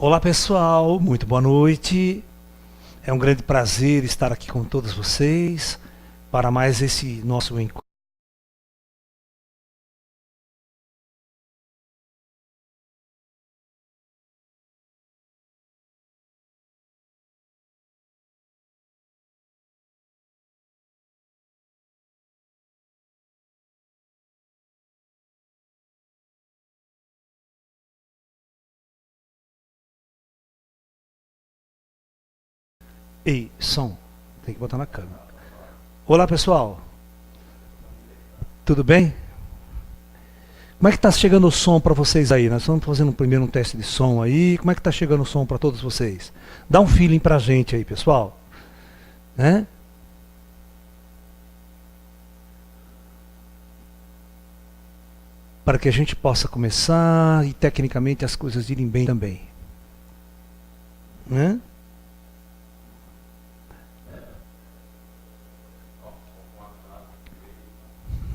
Olá pessoal, muito boa noite. É um grande prazer estar aqui com todos vocês para mais esse nosso encontro. Ei, som, tem que botar na câmera. Olá pessoal, tudo bem? Como é que está chegando o som para vocês aí? Nós estamos fazendo primeiro um teste de som aí. Como é que está chegando o som para todos vocês? Dá um feeling para a gente aí, pessoal. Né? Para que a gente possa começar e tecnicamente as coisas irem bem também. Né?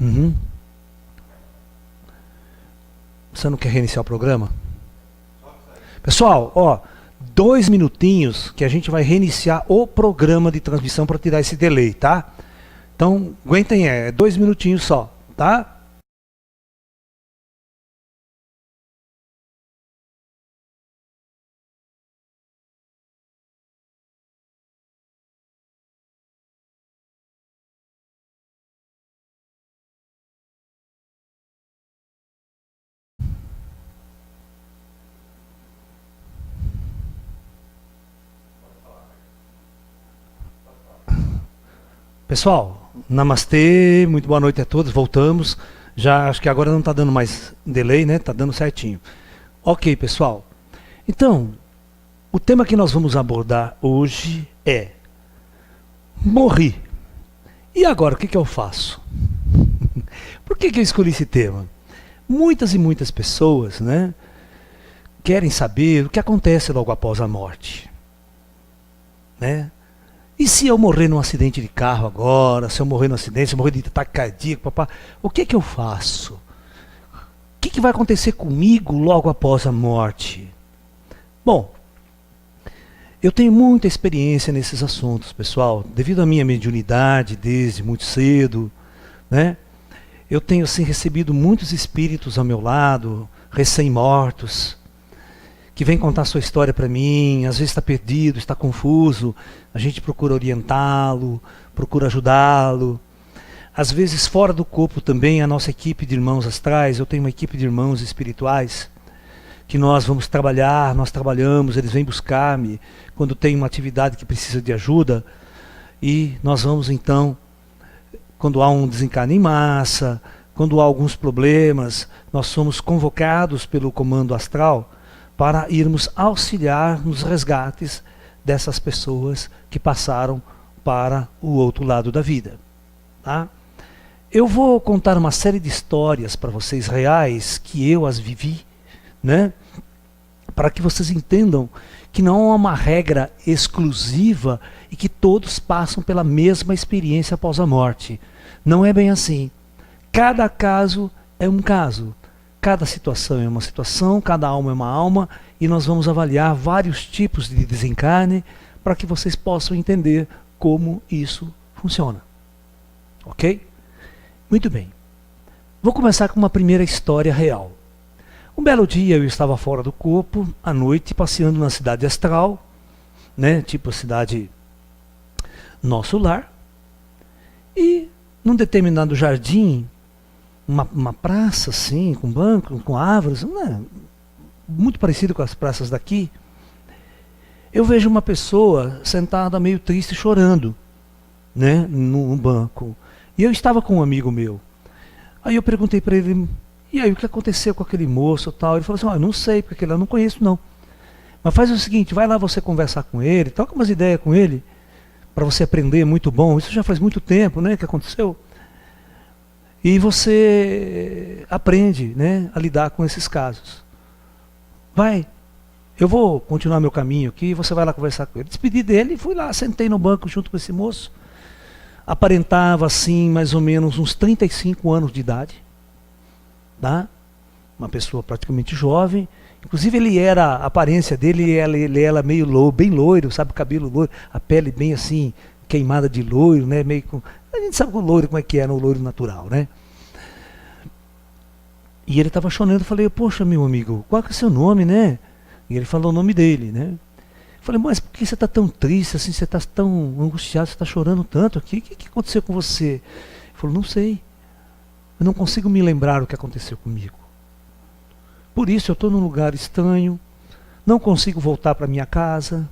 Uhum. Você não quer reiniciar o programa? Pessoal, ó, 2 minutinhos que a gente vai reiniciar o programa de transmissão para tirar esse delay, tá? Então, aguentem, 2 minutinhos só, tá? Pessoal, namastê, muito boa noite a todos, voltamos. Já acho que agora não está dando mais delay, né? Está dando certinho. Ok, pessoal. Então, o tema que nós vamos abordar hoje é: morri. E agora, o que eu faço? Por que eu escolhi esse tema? Muitas e muitas pessoas, né, querem saber o que acontece logo após a morte. Né? E se eu morrer num acidente de carro agora, se eu morrer num acidente, se eu morrer de ataque cardíaco, papá, o que eu faço? O que vai acontecer comigo logo após a morte? Bom, eu tenho muita experiência nesses assuntos, pessoal, devido à minha mediunidade desde muito cedo, né? Eu tenho assim recebido muitos espíritos ao meu lado, recém-mortos, que vem contar sua história para mim, às vezes está perdido, está confuso, a gente procura orientá-lo, procura ajudá-lo. Às vezes fora do corpo também, a nossa equipe de irmãos astrais, eu tenho uma equipe de irmãos espirituais, que nós vamos trabalhar, nós trabalhamos, eles vêm buscar-me quando tem uma atividade que precisa de ajuda, e nós vamos então, quando há um desencarne em massa, quando há alguns problemas, nós somos convocados pelo comando astral, para irmos auxiliar nos resgates dessas pessoas que passaram para o outro lado da vida. Tá? Eu vou contar uma série de histórias para vocês reais, que eu as vivi, né? Para que vocês entendam que não há uma regra exclusiva e que todos passam pela mesma experiência após a morte. Não é bem assim. Cada caso é um caso. Cada situação é uma situação, cada alma é uma alma, e nós vamos avaliar vários tipos de desencarne para que vocês possam entender como isso funciona. Ok? Muito bem. Vou começar com uma primeira história real. Um belo dia eu estava fora do corpo, à noite, passeando na cidade astral, né, tipo a cidade Nosso Lar, e num determinado jardim, uma praça assim, com banco, com árvores, né, muito parecido com as praças daqui, eu vejo uma pessoa sentada meio triste, chorando, né, num banco. E eu estava com um amigo meu. Aí eu perguntei para ele: e aí, o que aconteceu com aquele moço e tal? Ele falou assim: eu não sei, porque eu não conheço não. Mas faz o seguinte, vai lá você conversar com ele, troca umas ideias com ele, para você aprender, é muito bom. Isso já faz muito tempo, né, que aconteceu. E você aprende, né, a lidar com esses casos. Vai, eu vou continuar meu caminho aqui, você vai lá conversar com ele. Despedi dele e fui lá, sentei no banco junto com esse moço. Aparentava assim, mais ou menos uns 35 anos de idade. Tá? Uma pessoa praticamente jovem. Inclusive a aparência dele, ele era meio loiro, bem loiro, sabe, cabelo loiro, a pele bem assim, queimada de loiro, né, meio com... A gente sabe o loiro como é que é no loiro natural, né? E ele estava chorando, eu falei, poxa, meu amigo, qual que é o seu nome, né? E ele falou o nome dele, né? Eu falei, mas por que você está tão triste, assim, você está tão angustiado, você está chorando tanto aqui? O que aconteceu com você? Ele falou, não sei. Eu não consigo me lembrar o que aconteceu comigo. Por isso eu estou num lugar estranho, não consigo voltar para minha casa,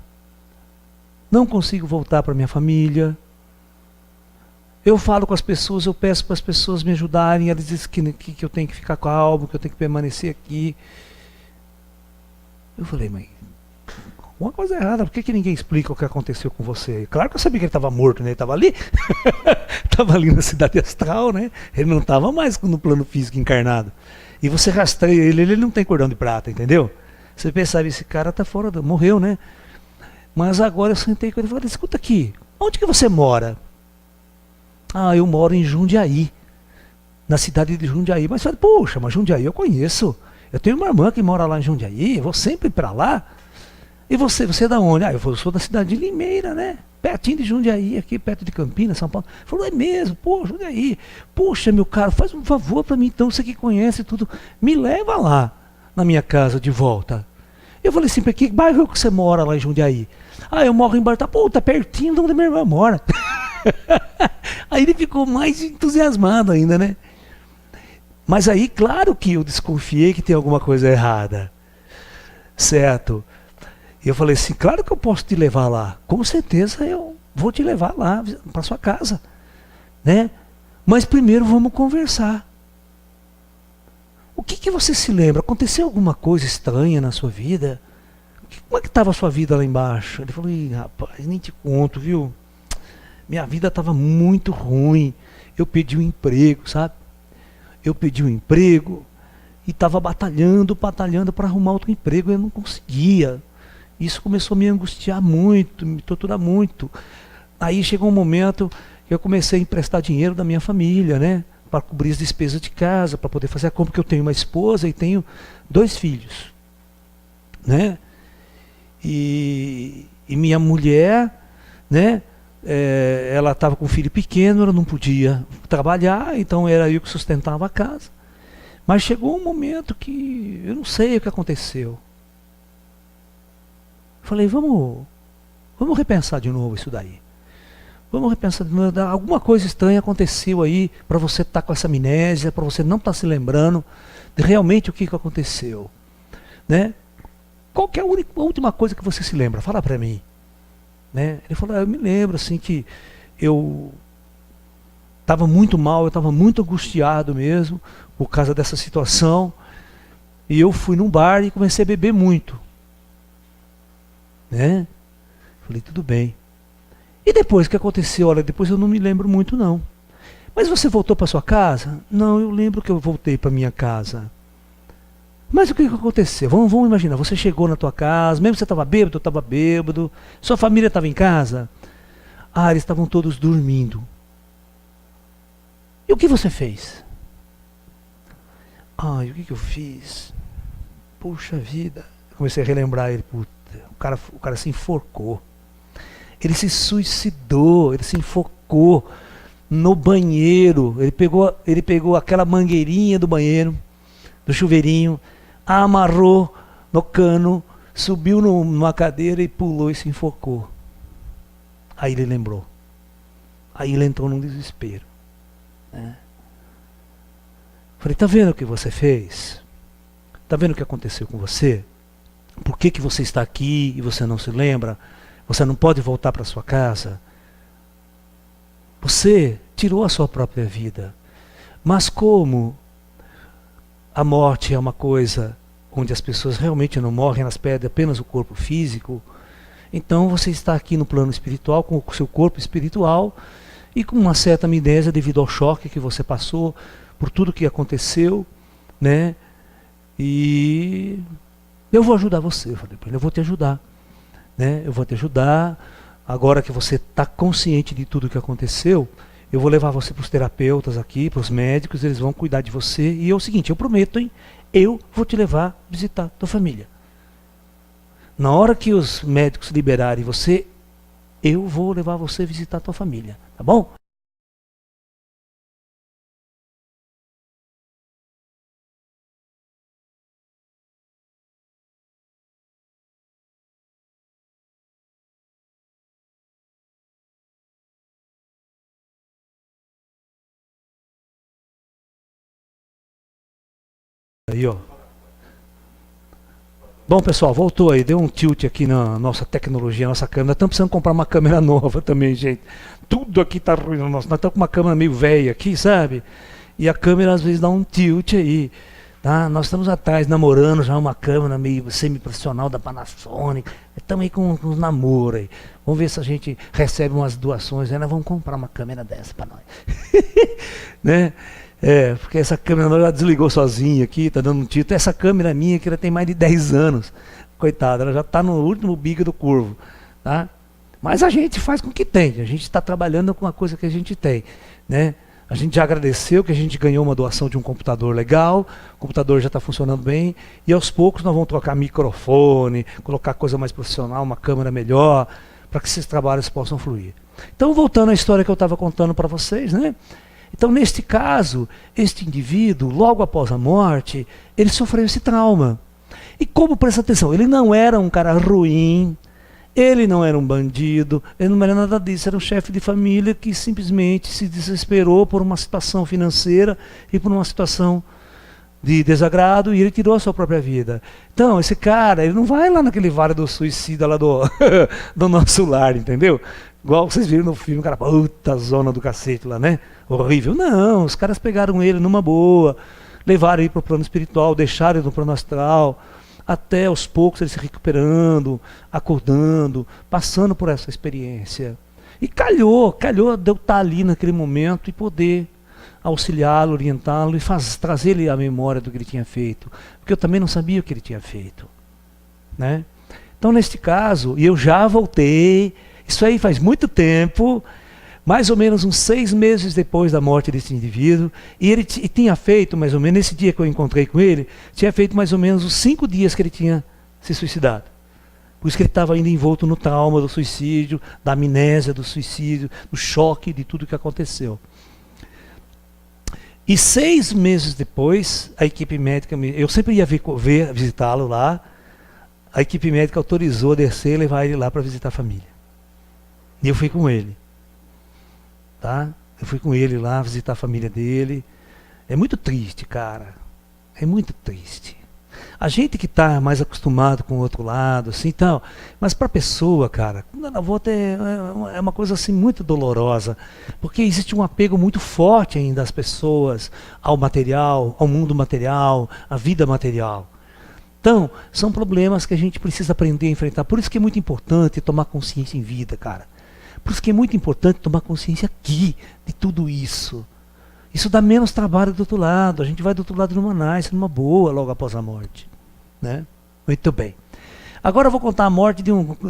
não consigo voltar para minha família. Eu falo com as pessoas, eu peço para as pessoas me ajudarem, elas dizem que eu tenho que ficar calmo, que eu tenho que permanecer aqui. Eu falei, mas alguma coisa errada, por que ninguém explica o que aconteceu com você? Claro que eu sabia que ele estava morto, né? Ele estava ali, estava ali na cidade astral, né? Ele não estava mais no plano físico encarnado. E você rastreia ele não tem cordão de prata, entendeu? Você percebe, esse cara está fora, morreu, né? Mas agora eu sentei com ele e falei, escuta aqui, onde que você mora? Ah, eu moro em Jundiaí, na cidade de Jundiaí. Mas falei, poxa, mas Jundiaí eu conheço. Eu tenho uma irmã que mora lá em Jundiaí, eu vou sempre para lá. E você é da onde? Ah, eu sou da cidade de Limeira, né? Pertinho de Jundiaí, aqui perto de Campinas, São Paulo. Falou, é mesmo, pô, Jundiaí. Poxa, meu caro, faz um favor para mim então, você que conhece tudo, me leva lá, na minha casa de volta. Eu falei assim, para que bairro que você mora lá em Jundiaí? Ah, eu moro em Barta. Pô, tá pertinho de onde minha irmã mora. Aí ele ficou mais entusiasmado ainda, né? Mas aí, claro que eu desconfiei que tem alguma coisa errada. Certo? E eu falei assim, claro que eu posso te levar lá. Com certeza eu vou te levar lá, para sua casa. Né? Mas primeiro vamos conversar. O que você se lembra? Aconteceu alguma coisa estranha na sua vida? Como é que estava a sua vida lá embaixo? Ele falou, ih, rapaz, nem te conto, viu? Minha vida estava muito ruim. Eu pedi um emprego, sabe? Eu pedi um emprego e estava batalhando para arrumar outro emprego e eu não conseguia. Isso começou a me angustiar muito, me torturar muito. Aí chegou um momento que eu comecei a emprestar dinheiro da minha família, né? Para cobrir as despesas de casa, para poder fazer a compra, porque eu tenho uma esposa e tenho 2 filhos. Né? E minha mulher, né? Ela estava com um filho pequeno, ela não podia trabalhar, então era eu que sustentava a casa. Mas chegou um momento que eu não sei o que aconteceu. Falei, vamos repensar de novo isso daí. Vamos repensar de novo. Alguma coisa estranha aconteceu aí para você estar com essa amnésia, para você não estar se lembrando de realmente o que aconteceu. Né? Qual que é a última coisa que você se lembra? Fala para mim. Né? Ele falou, eu me lembro assim que eu estava muito mal, eu estava muito angustiado mesmo por causa dessa situação, e eu fui num bar e comecei a beber muito. Né? Falei, tudo bem. E depois, o que aconteceu? Olha, depois eu não me lembro muito não. Mas você voltou para sua casa? Não, eu lembro que eu voltei para minha casa. Mas o que aconteceu? Vamos imaginar, você chegou na tua casa, mesmo que você estava bêbado, eu estava bêbado, sua família estava em casa. Ah, eles estavam todos dormindo. E o que você fez? Ah, e o que eu fiz? Puxa vida. Eu comecei a relembrar ele, puta, o cara se enforcou. Ele se suicidou, ele se enforcou no banheiro. Ele pegou aquela mangueirinha do banheiro, do chuveirinho, amarrou no cano, subiu numa cadeira e pulou e se enforcou. Aí ele lembrou. Aí ele entrou num desespero. Né? Falei, tá vendo o que você fez? Tá vendo o que aconteceu com você? Por que você está aqui e você não se lembra? Você não pode voltar para sua casa? Você tirou a sua própria vida. Mas como a morte é uma coisa onde as pessoas realmente não morrem, elas perdem apenas o corpo físico, então você está aqui no plano espiritual, com o seu corpo espiritual, e com uma certa amnésia devido ao choque que você passou, por tudo que aconteceu, né? E eu vou ajudar você, eu falei para ele, eu vou te ajudar. Né? Eu vou te ajudar, agora que você está consciente de tudo que aconteceu, eu vou levar você para os terapeutas aqui, para os médicos, eles vão cuidar de você, e é o seguinte, eu prometo, hein? eu vou te levar a visitar tua família. Na hora que os médicos liberarem você, eu vou levar você a visitar tua família, tá bom? Aí, ó. Bom, pessoal, voltou aí, deu um tilt aqui na nossa tecnologia, nossa câmera. Estamos precisando comprar uma câmera nova também, gente. Tudo aqui tá ruim. Nós estamos com uma câmera meio velha aqui, sabe? E a câmera às vezes dá um tilt aí. Tá? Nós estamos atrás, namorando já uma câmera meio semi-profissional da Panasonic. Estamos aí com uns namoros aí. Vamos ver se a gente recebe umas doações. Nós vamos comprar uma câmera dessa para nós. Né? É, porque essa câmera ela desligou sozinha aqui, tá dando um título. Essa câmera minha que ela tem mais de 10 anos. Coitada, ela já está no último bico do curvo. Tá? Mas a gente faz com o que tem. A gente está trabalhando com a coisa que a gente tem. Né? A gente já agradeceu que a gente ganhou uma doação de um computador legal. O computador já está funcionando bem. E aos poucos nós vamos trocar microfone, colocar coisa mais profissional, uma câmera melhor, para que esses trabalhos possam fluir. Então, voltando à história que eu estava contando para vocês, né? Então, neste caso, este indivíduo, logo após a morte, ele sofreu esse trauma. E como, presta atenção, ele não era um cara ruim, ele não era um bandido, ele não era nada disso, era um chefe de família que simplesmente se desesperou por uma situação financeira e por uma situação de desagrado e ele tirou a sua própria vida. Então, esse cara, ele não vai lá naquele vale do suicida lá do, do nosso lar, entendeu? Igual vocês viram no filme, o cara, puta zona do cacete lá, né? Horrível. Não, os caras pegaram ele numa boa, levaram ele para o plano espiritual, deixaram ele no plano astral, até aos poucos ele se recuperando, acordando, passando por essa experiência. E calhou de eu estar ali naquele momento e poder auxiliá-lo, orientá-lo e trazer ele a memória do que ele tinha feito. Porque eu também não sabia o que ele tinha feito. Né? Então, neste caso, e eu já voltei, isso aí faz muito tempo, mais ou menos uns 6 meses depois da morte desse indivíduo, e ele tinha feito mais ou menos, nesse dia que eu encontrei com ele, tinha feito mais ou menos uns 5 dias que ele tinha se suicidado. Por isso que ele estava ainda envolto no trauma do suicídio, da amnésia do suicídio, do choque de tudo que aconteceu. E 6 meses depois, a equipe médica, eu sempre ia visitá-lo lá, a equipe médica autorizou a descer e levar ele lá para visitar a família. E eu fui com ele. Tá? Eu fui com ele lá visitar a família dele. É muito triste, cara. É muito triste. A gente que está mais acostumado com o outro lado, assim, tal, mas para a pessoa, cara, a volta é uma coisa assim muito dolorosa, porque existe um apego muito forte ainda das pessoas ao material, ao mundo material, à vida material. Então, são problemas que a gente precisa aprender a enfrentar. Por isso que é muito importante tomar consciência em vida, cara. Por isso que é muito importante tomar consciência aqui de tudo isso. Isso dá menos trabalho do outro lado. A gente vai do outro lado numa nice, numa boa, logo após a morte. Né? Muito bem. Agora eu vou contar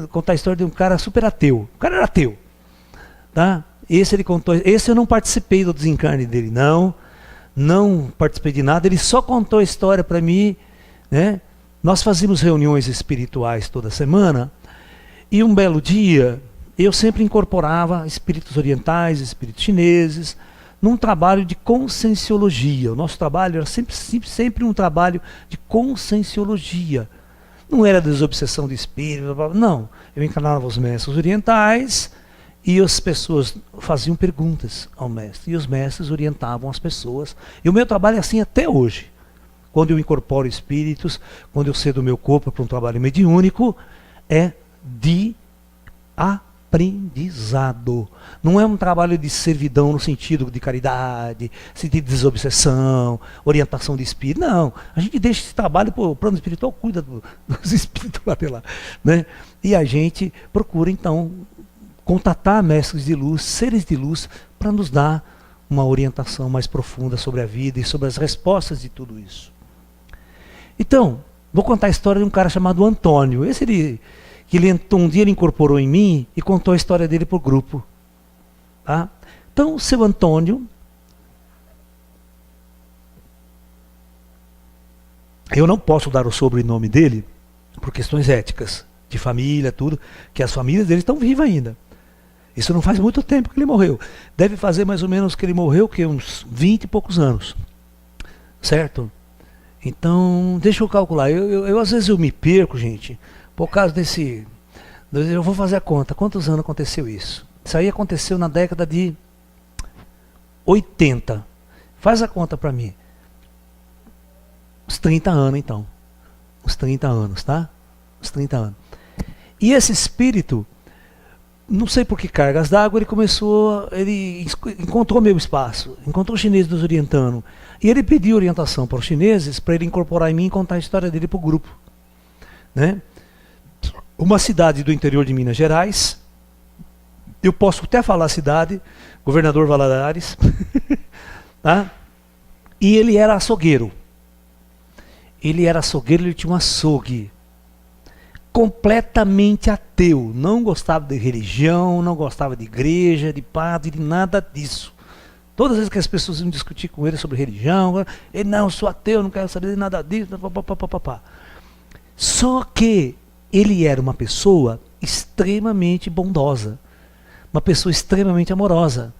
contar a história de um cara super ateu. O cara era ateu. Tá? Esse eu não participei do desencarne dele, não. Não participei de nada. Ele só contou a história para mim. Né? Nós fazíamos reuniões espirituais toda semana. E um belo dia, eu sempre incorporava espíritos orientais, espíritos chineses, num trabalho de conscienciologia. O nosso trabalho era sempre um trabalho de conscienciologia. Não era desobsessão de espírito, não. Eu encarnava os mestres orientais e as pessoas faziam perguntas ao mestre. E os mestres orientavam as pessoas. E o meu trabalho é assim até hoje. Quando eu incorporo espíritos, quando eu cedo o meu corpo para um trabalho mediúnico, é de aprendizado. Não é um trabalho de servidão no sentido de caridade, sentido de desobsessão, orientação de espírito. Não. A gente deixa esse trabalho para o plano espiritual, cuida dos espíritos lá de lá. Né? E a gente procura, então, contatar mestres de luz, seres de luz, para nos dar uma orientação mais profunda sobre a vida e sobre as respostas de tudo isso. Então, vou contar a história de um cara chamado Antônio. Um dia ele incorporou em mim e contou a história dele para o grupo. Tá? Então, o seu Antônio Eu não posso dar o sobrenome dele por questões éticas, de família, tudo, que as famílias dele estão vivas ainda. Isso não faz muito tempo que ele morreu. Deve fazer mais ou menos que ele morreu, que uns 20 e poucos anos. Certo? Então, deixa eu calcular. Eu às vezes eu me perco, gente, por causa desse... Eu vou fazer a conta. Quantos anos aconteceu isso? Isso aí aconteceu na década de 80. Faz a conta para mim. Uns 30 anos, então. Uns 30 anos, tá? Uns 30 anos. E esse espírito, não sei por que cargas d'água, ele encontrou meu espaço, encontrou os chineses nos orientando. E ele pediu orientação para os chineses, para ele incorporar em mim e contar a história dele para o grupo. Né? Uma cidade do interior de Minas Gerais, eu posso até falar a cidade, Governador Valadares, tá? E ele era açougueiro. Ele tinha um açougue. Completamente ateu, não gostava de religião, não gostava de igreja, de padre, de nada disso. Todas as vezes que as pessoas iam discutir com ele sobre religião, ele, não, eu sou ateu, não quero saber de nada disso, papapá. Só que ele era uma pessoa extremamente bondosa, uma pessoa extremamente amorosa.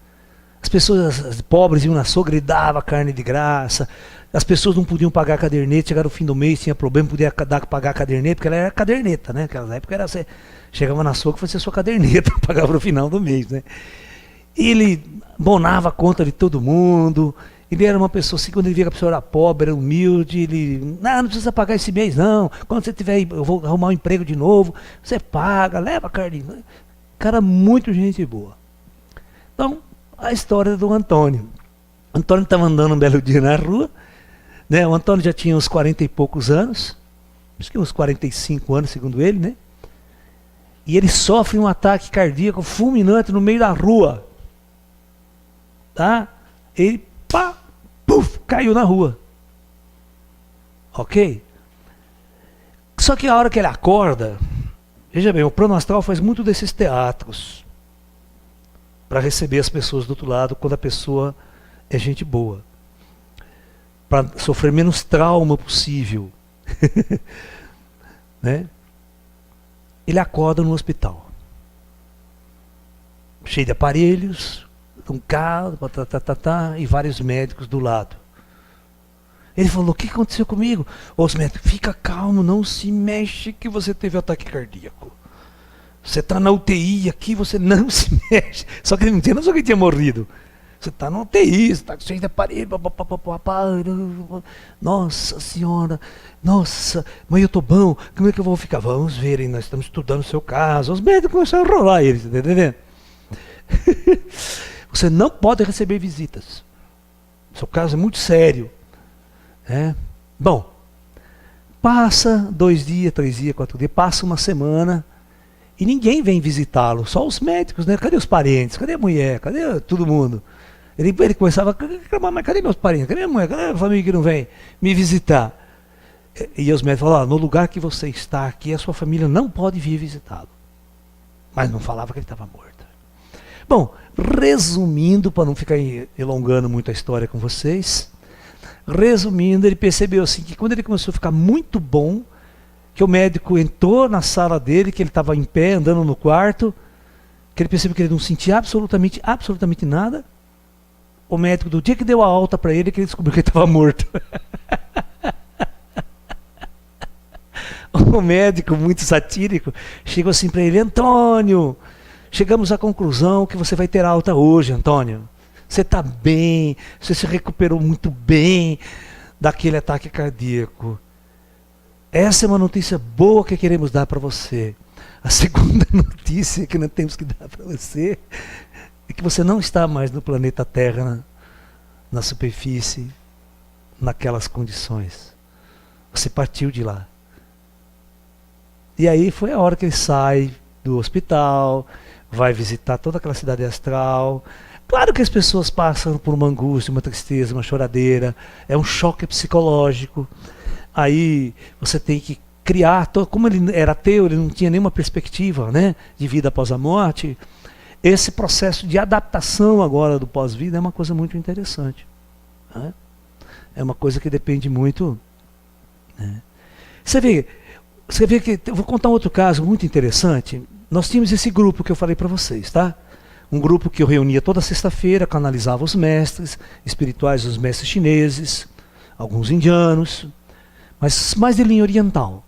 As pessoas pobres iam na açougue, ele dava carne de graça. As pessoas não podiam pagar caderneta, chegaram no fim do mês, tinha problema, podia pagar caderneta, porque ela era caderneta, né? Naquela época era você chegava na açougue e fazia sua caderneta, pagava no final do mês, né? Ele bonava a conta de todo mundo. Ele era uma pessoa assim, quando ele via que a pessoa era pobre, era humilde, ele, não precisa pagar esse mês não, quando você tiver, eu vou arrumar um emprego de novo, você paga, leva a carne. Cara, muito gente boa. Então, a história do Antônio. O Antônio estava andando um belo dia na rua, né? O Antônio já tinha uns 40 e poucos anos, acho que uns 45 anos, segundo ele, né? E ele sofre um ataque cardíaco fulminante no meio da rua. Tá? Ele, pá, puf, caiu na rua. Ok? Só que a hora que ele acorda, veja bem, o plano astral faz muito desses teatros para receber as pessoas do outro lado quando a pessoa é gente boa. Para sofrer menos trauma possível. Né? Ele acorda no hospital. Cheio de aparelhos, um carro, e vários médicos do lado. Ele falou, o que aconteceu comigo? Os médicos, fica calmo, não se mexe que você teve ataque cardíaco. Você está na UTI aqui, você não se mexe. Só que ele não tinha noção que ele tinha morrido. Você está na UTI, você está cheio de aparelho, nossa senhora, nossa, mas eu estou bom, como é que eu vou ficar? Vamos ver, hein? Nós estamos estudando o seu caso. Os médicos começaram a enrolar ele, está entendendo? Você não pode receber visitas. Seu caso é muito sério. Bom, passa 2 dias, 3 dias, 4 dias, passa uma semana e ninguém vem visitá-lo, só os médicos, né? Cadê os parentes? Cadê a mulher? Cadê todo mundo? Ele começava a reclamar, mas cadê meus parentes? Cadê a mulher? Cadê a família que não vem me visitar? E os médicos falaram, no lugar que você está aqui, a sua família não pode vir visitá-lo. Mas não falava que ele estava morto. Bom, resumindo, para não ficar elongando muito a história com vocês, resumindo, ele percebeu assim que quando ele começou a ficar muito bom, que o médico entrou na sala dele, que ele estava em pé, andando no quarto, que ele percebeu que ele não sentia absolutamente nada. O médico, do dia que deu a alta para ele, que ele descobriu que ele estava morto. O médico, muito satírico, chegou assim para ele, Antônio, chegamos à conclusão que você vai ter alta hoje, Antônio. Você está bem, você se recuperou muito bem daquele ataque cardíaco. Essa é uma notícia boa que queremos dar para você. A segunda notícia que nós temos que dar para você é que você não está mais no planeta Terra, na superfície, naquelas condições. Você partiu de lá. E aí foi a hora que ele sai do hospital, vai visitar toda aquela cidade astral. Claro que as pessoas passam por uma angústia, uma tristeza, uma choradeira, é um choque psicológico. Aí você tem que criar, como ele era ateu, ele não tinha nenhuma perspectiva, né, de vida após a morte. Esse processo de adaptação agora do pós-vida é uma coisa muito interessante. Né? É uma coisa que depende muito Você vê que, eu vou contar um outro caso muito interessante. Nós tínhamos esse grupo que eu falei para vocês, tá? Um grupo que eu reunia toda sexta-feira, canalizava os mestres espirituais, os mestres chineses, alguns indianos, mas mais de linha oriental.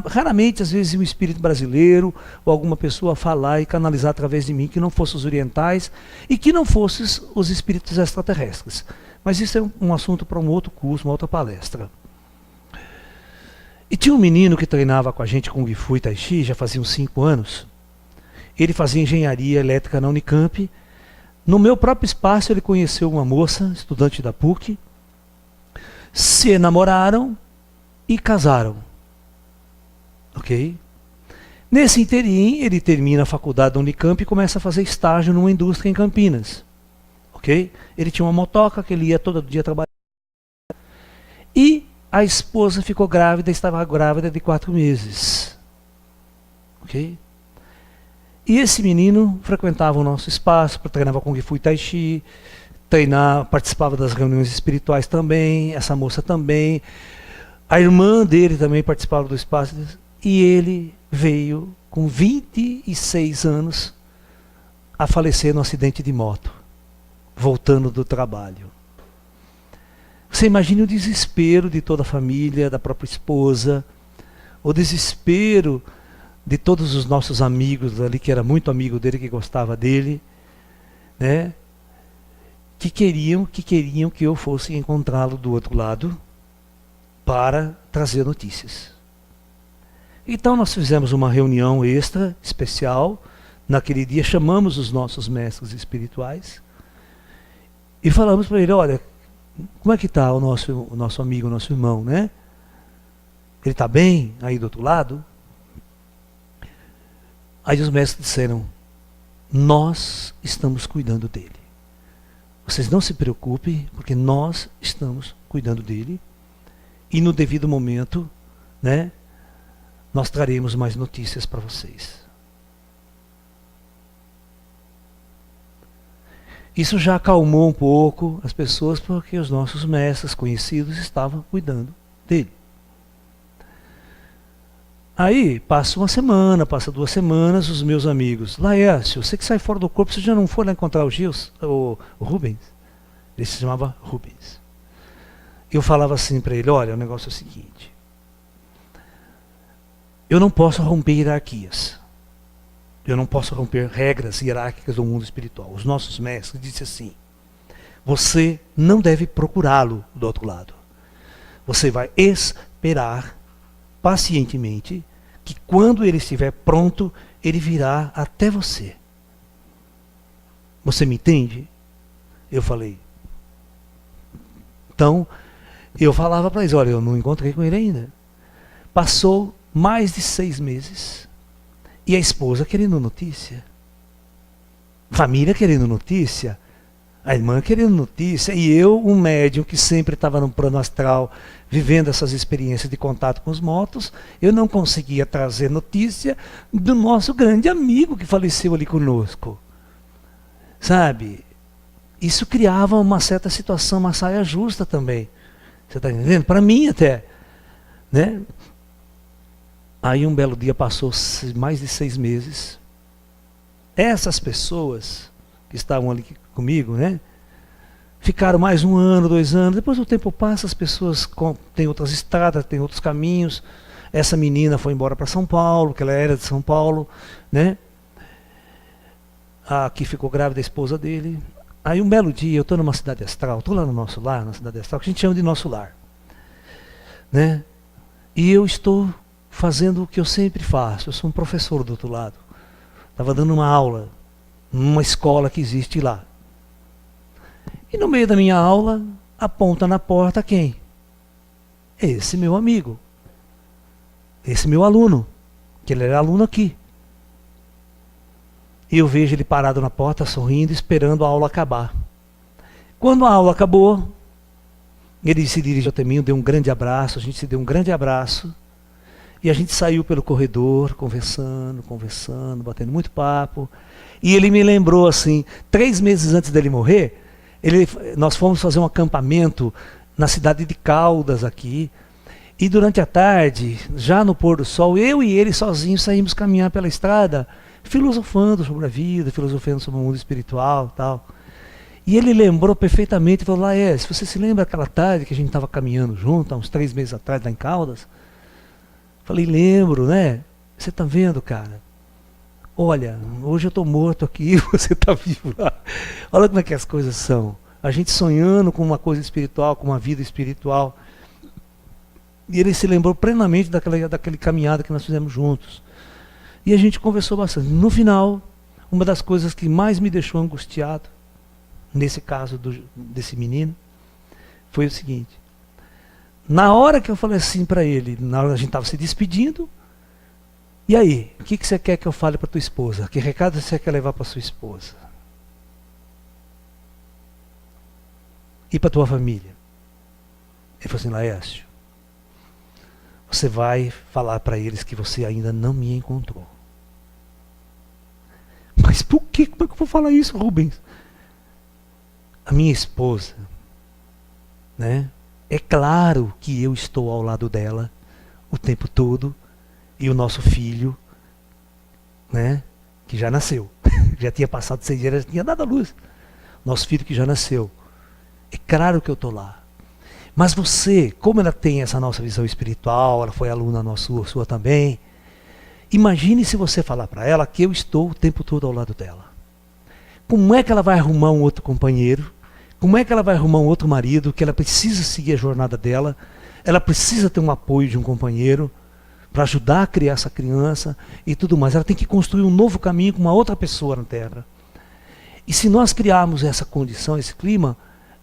Raramente, às vezes, um espírito brasileiro ou alguma pessoa falar e canalizar através de mim que não fossem os orientais e que não fossem os espíritos extraterrestres. Mas isso é um assunto para um outro curso, uma outra palestra. E tinha um menino que treinava com a gente Kung Fu e Tai Chi, já fazia uns 5 anos. Ele fazia engenharia elétrica na Unicamp. No meu próprio espaço ele conheceu uma moça, estudante da PUC, se namoraram e casaram. Ok? Nesse interim, ele termina a faculdade da Unicamp e começa a fazer estágio numa indústria em Campinas. Ok? Ele tinha uma motoca que ele ia todo dia trabalhar. E a esposa ficou grávida, estava grávida de 4 meses. Ok? E esse menino frequentava o nosso espaço, treinava Kung Fu e Tai Chi, participava das reuniões espirituais também, essa moça também. A irmã dele também participava do espaço. E ele veio, com 26 anos, a falecer num acidente de moto, voltando do trabalho. Você imagina o desespero de toda a família, da própria esposa, o desespero de todos os nossos amigos ali, que era muito amigo dele, que gostava dele, né? Que queriam que eu fosse encontrá-lo do outro lado para trazer notícias. Então nós fizemos uma reunião extra, especial, naquele dia chamamos os nossos mestres espirituais e falamos para ele, olha, como é que está o nosso amigo, o nosso irmão, né? Ele está bem aí do outro lado? Aí os mestres disseram, nós estamos cuidando dele. Vocês não se preocupem, porque nós estamos cuidando dele. E no devido momento, né, nós traremos mais notícias para vocês. Isso já acalmou um pouco as pessoas, porque os nossos mestres conhecidos estavam cuidando dele. Aí, passa uma semana, passa 2 semanas, os meus amigos, Laércio, você que sai fora do corpo, você já não foi lá encontrar o Rubens? Ele se chamava Rubens. Eu falava assim para ele, olha, o negócio é o seguinte, eu não posso romper hierarquias, eu não posso romper regras hierárquicas do mundo espiritual. Os nossos mestres disseram assim, você não deve procurá-lo do outro lado, você vai esperar pacientemente que quando ele estiver pronto, ele virá até você. Você me entende? Eu falei. Então, eu falava para eles, olha, eu não encontrei com ele ainda. Passou mais de 6 meses e a esposa querendo notícia. Família querendo notícia. A irmã querendo notícia. E eu, um médium que sempre estava no plano astral, vivendo essas experiências de contato com os mortos, eu não conseguia trazer notícia do nosso grande amigo que faleceu ali conosco. Sabe? Isso criava uma certa situação, uma saia justa também. Você está entendendo? Para mim até. Né? Aí um belo dia passou mais de 6 meses. Essas pessoas que estavam ali comigo, né? Ficaram mais 1 ano, 2 anos. Depois o tempo passa, as pessoas têm outras estradas, têm outros caminhos. Essa menina foi embora para São Paulo, que ela era de São Paulo, né? Aqui ficou grávida a esposa dele. Aí um belo dia, eu estou numa cidade astral, estou lá no nosso lar, na cidade astral, que a gente chama de nosso lar, né? E eu estou fazendo o que eu sempre faço. Eu sou um professor do outro lado. Estava dando uma aula numa escola que existe lá. E no meio da minha aula, aponta na porta quem? Esse meu amigo. Esse meu aluno. Que ele era aluno aqui. E eu vejo ele parado na porta, sorrindo, esperando a aula acabar. Quando a aula acabou, ele se dirigiu até mim, deu um grande abraço, a gente se deu um grande abraço. E a gente saiu pelo corredor, conversando, batendo muito papo. E ele me lembrou assim, 3 meses antes dele morrer, nós fomos fazer um acampamento na cidade de Caldas aqui. E durante a tarde, já no pôr do sol, eu e ele sozinhos saímos caminhar pela estrada, filosofando sobre a vida, filosofando sobre o mundo espiritual e tal. E ele lembrou perfeitamente, falou, Laércio, você se lembra aquela tarde que a gente estava caminhando junto, há uns 3 meses atrás, lá em Caldas? Falei, lembro, né? Você tá vendo, cara? Olha, hoje eu tô morto aqui, você tá vivo lá. Olha como é que as coisas são. A gente sonhando com uma coisa espiritual, com uma vida espiritual. E ele se lembrou plenamente daquele caminhada que nós fizemos juntos. E a gente conversou bastante. No final, uma das coisas que mais me deixou angustiado, nesse caso desse menino, foi o seguinte. Na hora que eu falei assim para ele, na hora que a gente estava se despedindo, e aí, o que você quer que eu fale para tua esposa? Que recado você quer levar para sua esposa? E para tua família? Ele falou assim, Laércio, você vai falar para eles que você ainda não me encontrou. Mas por quê? Como é que eu vou falar isso, Rubens? A minha esposa, né? É claro que eu estou ao lado dela o tempo todo, e o nosso filho, né? Que já nasceu. Já tinha passado 6 dias, já tinha dado a luz. Nosso filho que já nasceu. É claro que eu estou lá. Mas você, como ela tem essa nossa visão espiritual, ela foi aluna nossa, sua também, imagine se você falar para ela que eu estou o tempo todo ao lado dela. Como é que ela vai arrumar um outro companheiro? Como é que ela vai arrumar um outro marido? Que ela precisa seguir a jornada dela. Ela precisa ter um apoio de um companheiro para ajudar a criar essa criança e tudo mais. Ela tem que construir um novo caminho com uma outra pessoa na Terra. E se nós criarmos essa condição, esse clima,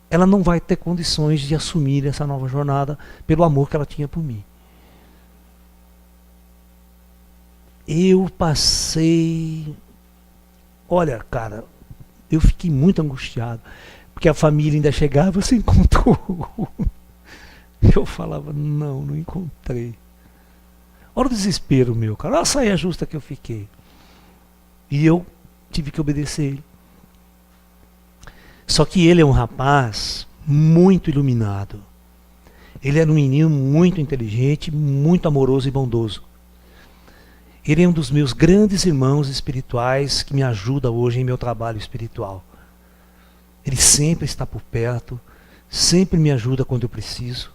ela não vai ter condições de assumir essa nova jornada pelo amor que ela tinha por mim. Eu passei... Olha, cara, eu fiquei muito angustiado, porque a família ainda chegava, você encontrou? Eu falava, não encontrei. Olha o desespero meu, cara, olha a saia justa que eu fiquei. E eu tive que obedecer ele. Só que ele é um rapaz muito iluminado. Ele era um menino muito inteligente, muito amoroso e bondoso. Ele é um dos meus grandes irmãos espirituais que me ajuda hoje em meu trabalho espiritual. Ele sempre está por perto, sempre me ajuda quando eu preciso.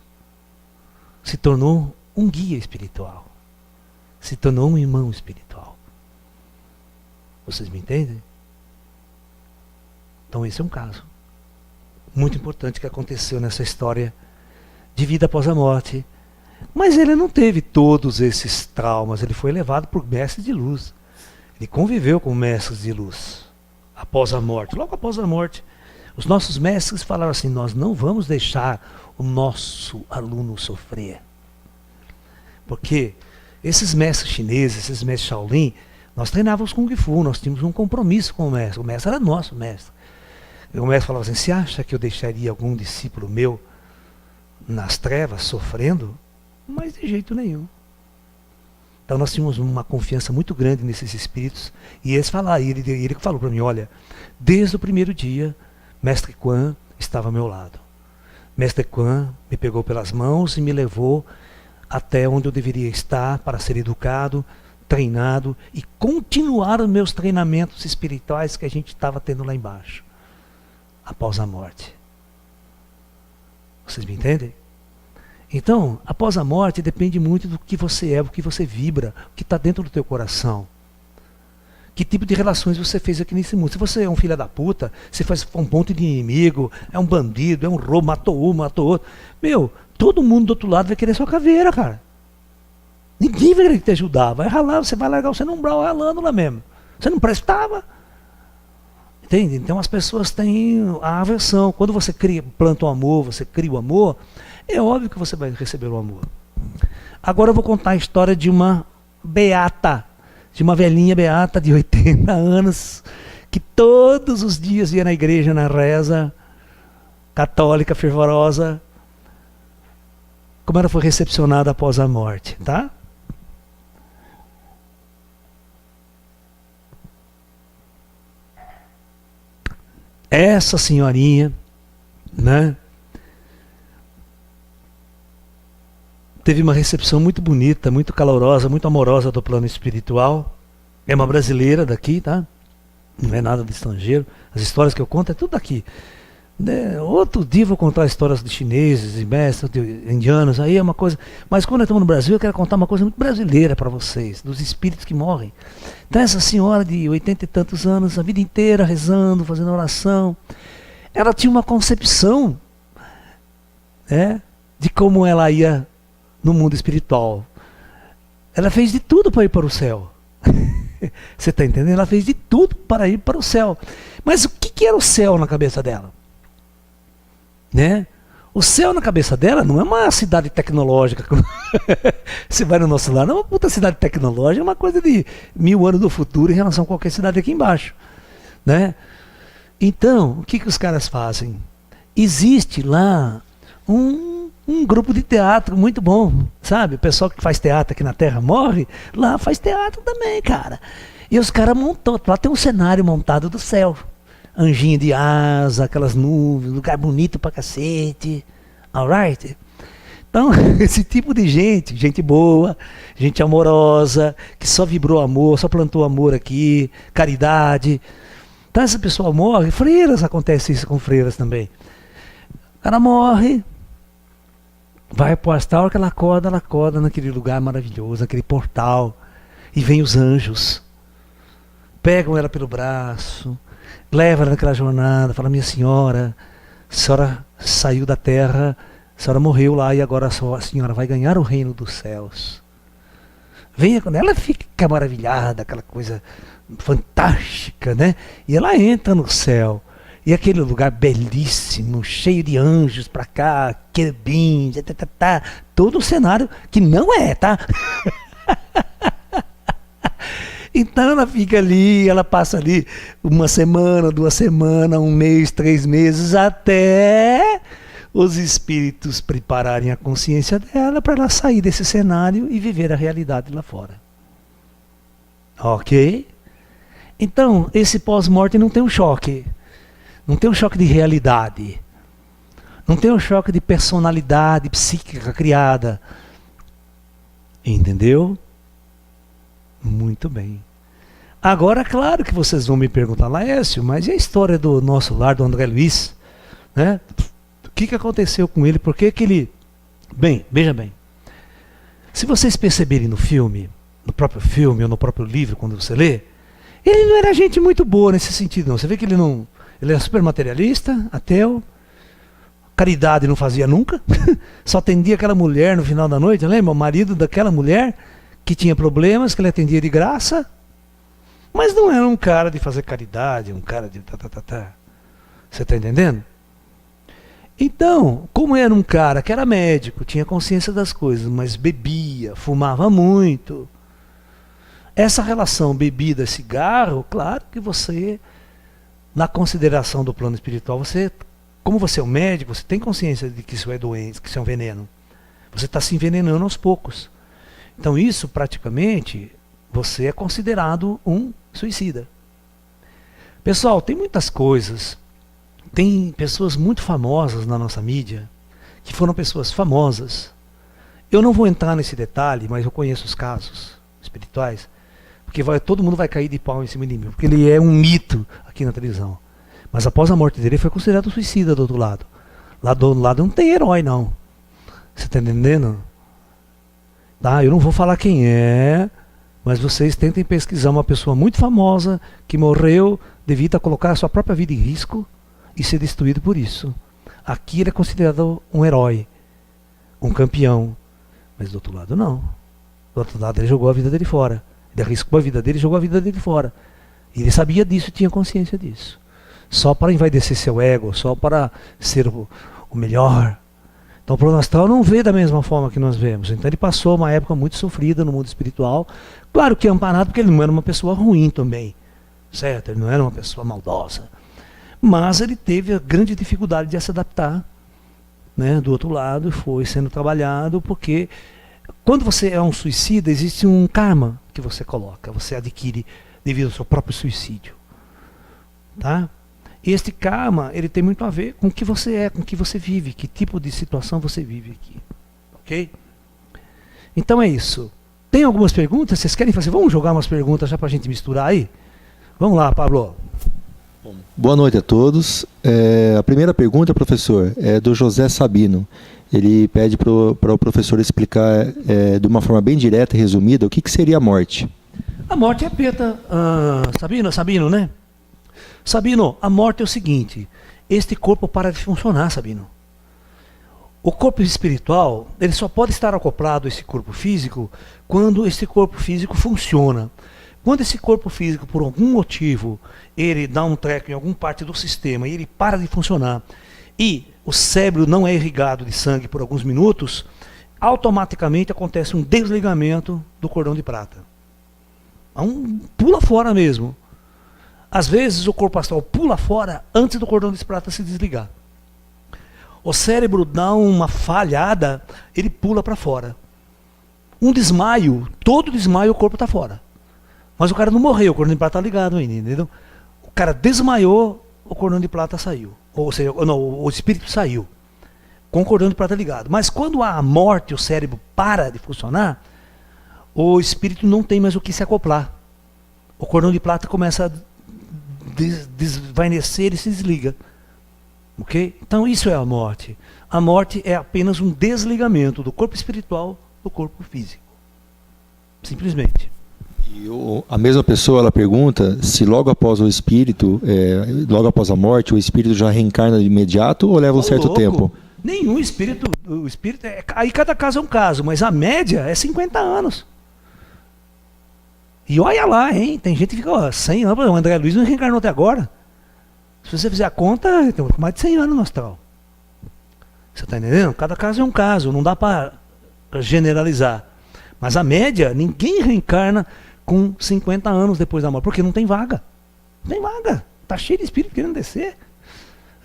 Se tornou um guia espiritual. Se tornou um irmão espiritual. Vocês me entendem? Então esse é um caso muito importante que aconteceu nessa história de vida após a morte. Mas ele não teve todos esses traumas, ele foi levado por mestres de luz. Ele conviveu com mestres de luz após a morte, logo após a morte. Os nossos mestres falaram assim, nós não vamos deixar o nosso aluno sofrer. Porque esses mestres chineses, esses mestres Shaolin, nós treinávamos Kung Fu, nós tínhamos um compromisso com o mestre era nosso mestre. E o mestre falava assim, você acha que eu deixaria algum discípulo meu nas trevas, sofrendo? Mas de jeito nenhum. Então nós tínhamos uma confiança muito grande nesses espíritos. E ele falou para mim, olha, desde o primeiro dia, Mestre Quan estava ao meu lado. Mestre Quan me pegou pelas mãos e me levou até onde eu deveria estar para ser educado, treinado e continuar os meus treinamentos espirituais que a gente estava tendo lá embaixo, após a morte. Vocês me entendem? Então, após a morte depende muito do que você é, do que você vibra, o que está dentro do teu coração. Que tipo de relações você fez aqui nesse mundo. Se você é um filho da puta, se faz um ponto de inimigo, é um bandido, é um roubo, matou um, matou outro. Meu, todo mundo do outro lado vai querer sua caveira, cara. Ninguém vai querer te ajudar. Vai ralar, você vai largar você num umbral ralando lá mesmo. Você não prestava. Entende? Então as pessoas têm a aversão. Quando você planta o amor, você cria o amor, é óbvio que você vai receber o amor. Agora eu vou contar a história de uma beata, de uma velhinha beata de 80 anos, que todos os dias ia na igreja, na reza, católica, fervorosa, como ela foi recepcionada após a morte, tá? Essa senhorinha, né? teve uma recepção muito bonita, muito calorosa, muito amorosa do plano espiritual. É uma brasileira daqui, tá? Não é nada de estrangeiro. As histórias que eu conto é tudo daqui. Outro dia eu vou contar histórias de chineses, de mestres, de indianos, aí é uma coisa. Mas quando eu estou no Brasil, eu quero contar uma coisa muito brasileira para vocês, dos espíritos que morrem. Então, essa senhora de 80 e tantos anos, a vida inteira rezando, fazendo oração, ela tinha uma concepção, né, de como ela ia no mundo espiritual. Ela fez de tudo para ir para o céu. Você está entendendo? Ela fez de tudo para ir para o céu. Mas o que era o céu na cabeça dela? Né? O céu na cabeça dela não é uma cidade tecnológica. Você vai no nosso lar, não é uma puta cidade tecnológica, é uma coisa de 1000 anos do futuro em relação a qualquer cidade aqui embaixo. Né? Então, o que os caras fazem? Existe lá um grupo de teatro muito bom, sabe? O pessoal que faz teatro aqui na Terra morre, lá faz teatro também, cara. E os caras montam, lá tem um cenário montado do céu. Anjinho de asa, aquelas nuvens, lugar bonito pra cacete. Alright? Então, esse tipo de gente, gente boa, gente amorosa, que só vibrou amor, só plantou amor aqui, caridade. Então, essa pessoa morre, freiras, acontece isso com freiras também. O cara morre, vai pro astral, que ela acorda naquele lugar maravilhoso, naquele portal, e vem os anjos, pegam ela pelo braço, leva ela naquela jornada, fala: minha senhora, a senhora saiu da terra, a senhora morreu lá e agora a senhora vai ganhar o reino dos céus. Venha quando ela fica maravilhada, aquela coisa fantástica, né? E ela entra no céu. E aquele lugar belíssimo, cheio de anjos pra cá, querubins, todo um cenário que não é, tá? Então ela fica ali, ela passa ali 1 semana, 2 semanas, 1 mês, 3 meses, até os espíritos prepararem a consciência dela para ela sair desse cenário e viver a realidade lá fora. Ok? Então, esse pós-morte não tem um choque. Não tem um choque de realidade. Não tem um choque de personalidade psíquica criada. Entendeu? Muito bem. Agora, claro que vocês vão me perguntar: Laércio, mas e a história do nosso lar, do André Luiz? Né? O que aconteceu com ele? Por que ele... Bem, veja bem. Se vocês perceberem no filme, no próprio filme ou no próprio livro, quando você lê, ele não era gente muito boa nesse sentido, não. Você vê que ele não... Ele era super materialista, ateu, caridade não fazia nunca, só atendia aquela mulher no final da noite, lembra? O marido daquela mulher que tinha problemas, que ele atendia de graça, mas não era um cara de fazer caridade, um cara de Você está entendendo? Então, como era um cara que era médico, tinha consciência das coisas, mas bebia, fumava muito, essa relação bebida-cigarro, claro que você... Na consideração do plano espiritual, como você é um médico, você tem consciência de que isso é doença, que isso é um veneno. Você está se envenenando aos poucos. Então isso, praticamente, você é considerado um suicida. Pessoal, tem muitas coisas. Tem pessoas muito famosas na nossa mídia, que foram pessoas famosas. Eu não vou entrar nesse detalhe, mas eu conheço os casos espirituais. Porque todo mundo vai cair de pau em cima de mim, porque ele é um mito aqui na televisão. Mas após a morte dele, ele foi considerado suicida do outro lado. Lá do outro lado não tem herói, não. Você está entendendo? Tá? Eu não vou falar quem é, mas vocês tentem pesquisar uma pessoa muito famosa que morreu devido a colocar a sua própria vida em risco e ser destruído por isso. Aqui ele é considerado um herói, um campeão. Mas do outro lado, não. Do outro lado, ele jogou a vida dele fora. Ele arriscou a vida dele e jogou a vida dele fora. E ele sabia disso e tinha consciência disso. Só para envaidecer seu ego, só para ser o melhor. Então o plano astral não vê da mesma forma que nós vemos. Então ele passou uma época muito sofrida no mundo espiritual. Claro que amparado, porque ele não era uma pessoa ruim também. Certo? Ele não era uma pessoa maldosa. Mas ele teve a grande dificuldade de se adaptar. Né? Do outro lado, foi sendo trabalhado, porque quando você é um suicida, existe um karma que você coloca, você adquire devido ao seu próprio suicídio. Tá? E este karma, ele tem muito a ver com o que você é, com o que você vive, que tipo de situação você vive aqui. Ok? Então é isso. Tem algumas perguntas? Vocês querem fazer? Vamos jogar umas perguntas já para a gente misturar aí? Vamos lá, Pablo. Boa noite a todos. A primeira pergunta, professor, é do José Sabino. Ele pede para o professor explicar de uma forma bem direta e resumida o que seria a morte. A morte é peta, Sabino, né? Sabino, a morte é o seguinte: este corpo para de funcionar, Sabino. O corpo espiritual, ele só pode estar acoplado a esse corpo físico quando esse corpo físico funciona. Quando esse corpo físico, por algum motivo, ele dá um treco em alguma parte do sistema e ele para de funcionar, e o cérebro não é irrigado de sangue por alguns minutos, automaticamente acontece um desligamento do cordão de prata. Pula fora mesmo. Às vezes o corpo astral pula fora antes do cordão de prata se desligar. O cérebro dá uma falhada, ele pula para fora. Um desmaio, todo desmaio o corpo está fora. Mas o cara não morreu, o cordão de prata está ligado ainda, entendeu? O cara desmaiou, o cordão de prata saiu. Ou seja, não, o espírito saiu, com o cordão de prata ligado. Mas quando há a morte, o cérebro para de funcionar, o espírito não tem mais o que se acoplar. O cordão de prata começa a desvanecer e se desliga. Ok? Então isso é a morte. A morte é apenas um desligamento do corpo espiritual do corpo físico. Simplesmente. E a mesma pessoa, ela pergunta se logo após o espírito, logo após a morte, o espírito já reencarna de imediato ou leva um certo tempo? Nenhum espírito, o espírito aí cada caso é um caso, mas a média é 50 anos. E olha lá, hein? Tem gente que fica 100 anos, o André Luiz não reencarnou até agora. Se você fizer a conta, tem mais de 100 anos no astral. Você está entendendo? Cada caso é um caso, não dá para generalizar. Mas a média, ninguém reencarna com 50 anos depois da morte, porque não tem vaga. Não tem vaga. Está cheio de espírito querendo descer.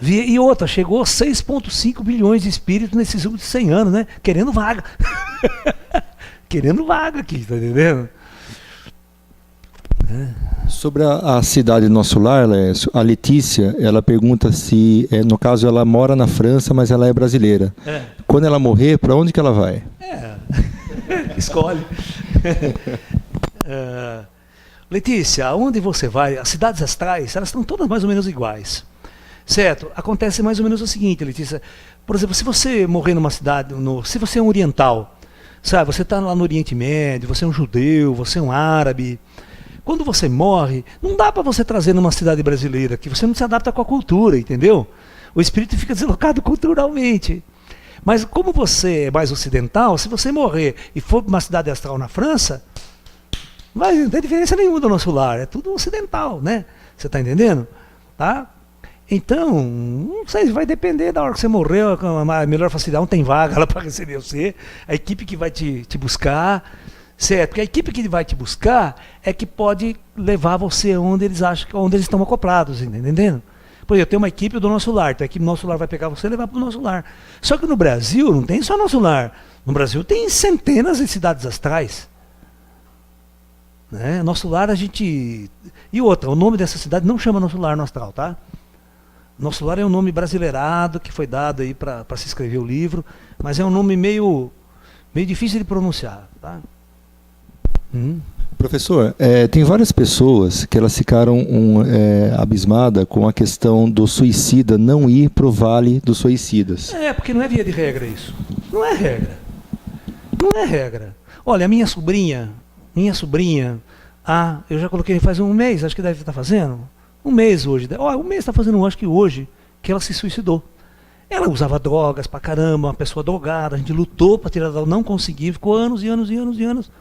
E outra, chegou 6,5 bilhões de espíritos nesses últimos 100 anos, né? Querendo vaga. Querendo vaga aqui, está entendendo? Sobre a cidade do nosso lar, a Letícia, ela pergunta se, no caso, ela mora na França, mas ela é brasileira. Quando ela morrer, para onde que ela vai? Escolhe. Letícia, aonde você vai? As cidades astrais, elas estão todas mais ou menos iguais. Certo? Acontece mais ou menos o seguinte, Letícia. Por exemplo, se você morrer numa cidade, se você é um oriental, sabe, você está lá no Oriente Médio, você é um judeu, você é um árabe. Quando você morre, não dá para você trazer numa cidade brasileira, que você não se adapta com a cultura, entendeu? O espírito fica deslocado culturalmente. Mas como você é mais ocidental, se você morrer e for para uma cidade astral na França, não tem diferença nenhuma do nosso lar, é tudo ocidental, né? Você está entendendo? Tá? Então, não sei, vai depender da hora que você morreu, a melhor facilidade, não tem vaga lá para receber você, a equipe que vai te buscar. Certo, porque a equipe que vai te buscar é que pode levar você onde eles acham, onde eles estão acoplados, entendendo? Por exemplo, eu tenho uma equipe do nosso lar, então a equipe do nosso lar vai pegar você e levar para o nosso lar. Só que no Brasil não tem só nosso lar. No Brasil tem centenas de cidades astrais. Né? Nosso lar a gente... E outra, o nome dessa cidade não chama nosso lar no astral, tá? Nosso lar é um nome brasileirado que foi dado aí para se escrever o livro, mas é um nome meio difícil de pronunciar, tá? Professor, tem várias pessoas que elas ficaram abismadas com a questão do suicida não ir para o vale dos suicidas. Porque não é via de regra isso. Não é regra. Não é regra. Olha, a minha sobrinha, eu já coloquei faz um mês, acho que deve estar fazendo. Um mês hoje. Um mês está fazendo, acho que hoje, que ela se suicidou. Ela usava drogas pra caramba, uma pessoa drogada, a gente lutou para tirar ela, não conseguiu, ficou anos e anos e anos e anos.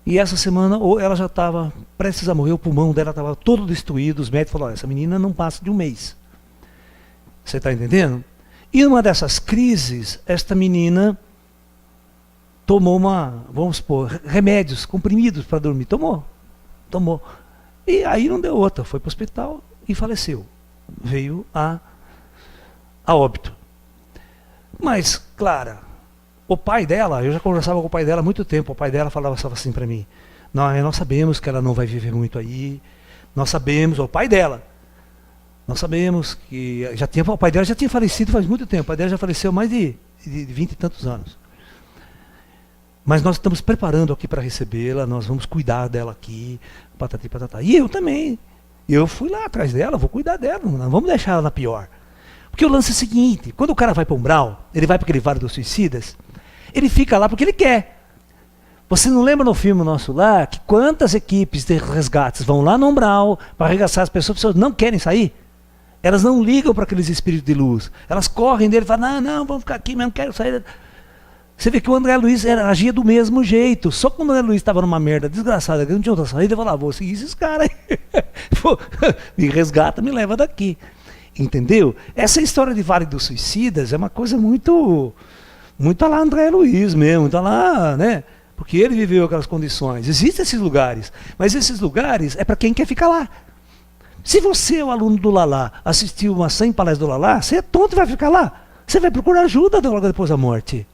E essa semana ela já estava prestes a morrer, o pulmão dela estava todo destruído, os médicos falaram, essa menina não passa de um mês. Você está entendendo? E numa dessas crises, esta menina tomou vamos supor, remédios, comprimidos para dormir. Tomou. E aí não deu outra, foi para o hospital e faleceu. Veio a óbito. Mas, Clara, o pai dela, eu já conversava com o pai dela há muito tempo, o pai dela falava assim para mim, nós sabemos que ela não vai viver muito aí, nós sabemos, o pai dela, nós sabemos que o pai dela já tinha falecido faz muito tempo, o pai dela já faleceu há mais de 20 e tantos anos. Mas nós estamos preparando aqui para recebê-la, nós vamos cuidar dela aqui, patati patatá. E eu também. Eu fui lá atrás dela, vou cuidar dela, não vamos deixar ela na pior. Porque o lance é o seguinte, quando o cara vai para um Umbral, ele vai para aquele Vale dos Suicidas, ele fica lá porque ele quer. Você não lembra no filme nosso lá, que quantas equipes de resgates vão lá no Umbral para arregaçar as pessoas não querem sair? Elas não ligam para aqueles espíritos de luz. Elas correm dele e falam, não, vamos ficar aqui, mas não quero sair. Você vê que o André Luiz agia do mesmo jeito. Só que o André Luiz estava numa merda desgraçada, que não tinha outra saída, ele falou, vou seguir esses caras aí. Me resgata, me leva daqui. Entendeu? Essa história de Vale dos Suicidas é uma coisa muito a lá André Luiz mesmo, muito a lá, né? Porque ele viveu aquelas condições. Existem esses lugares, mas esses lugares é para quem quer ficar lá. Se você é o aluno do Lalá, assistiu umas 100 palestras do Lalá, você é tonto e vai ficar lá. Você vai procurar ajuda logo depois da morte.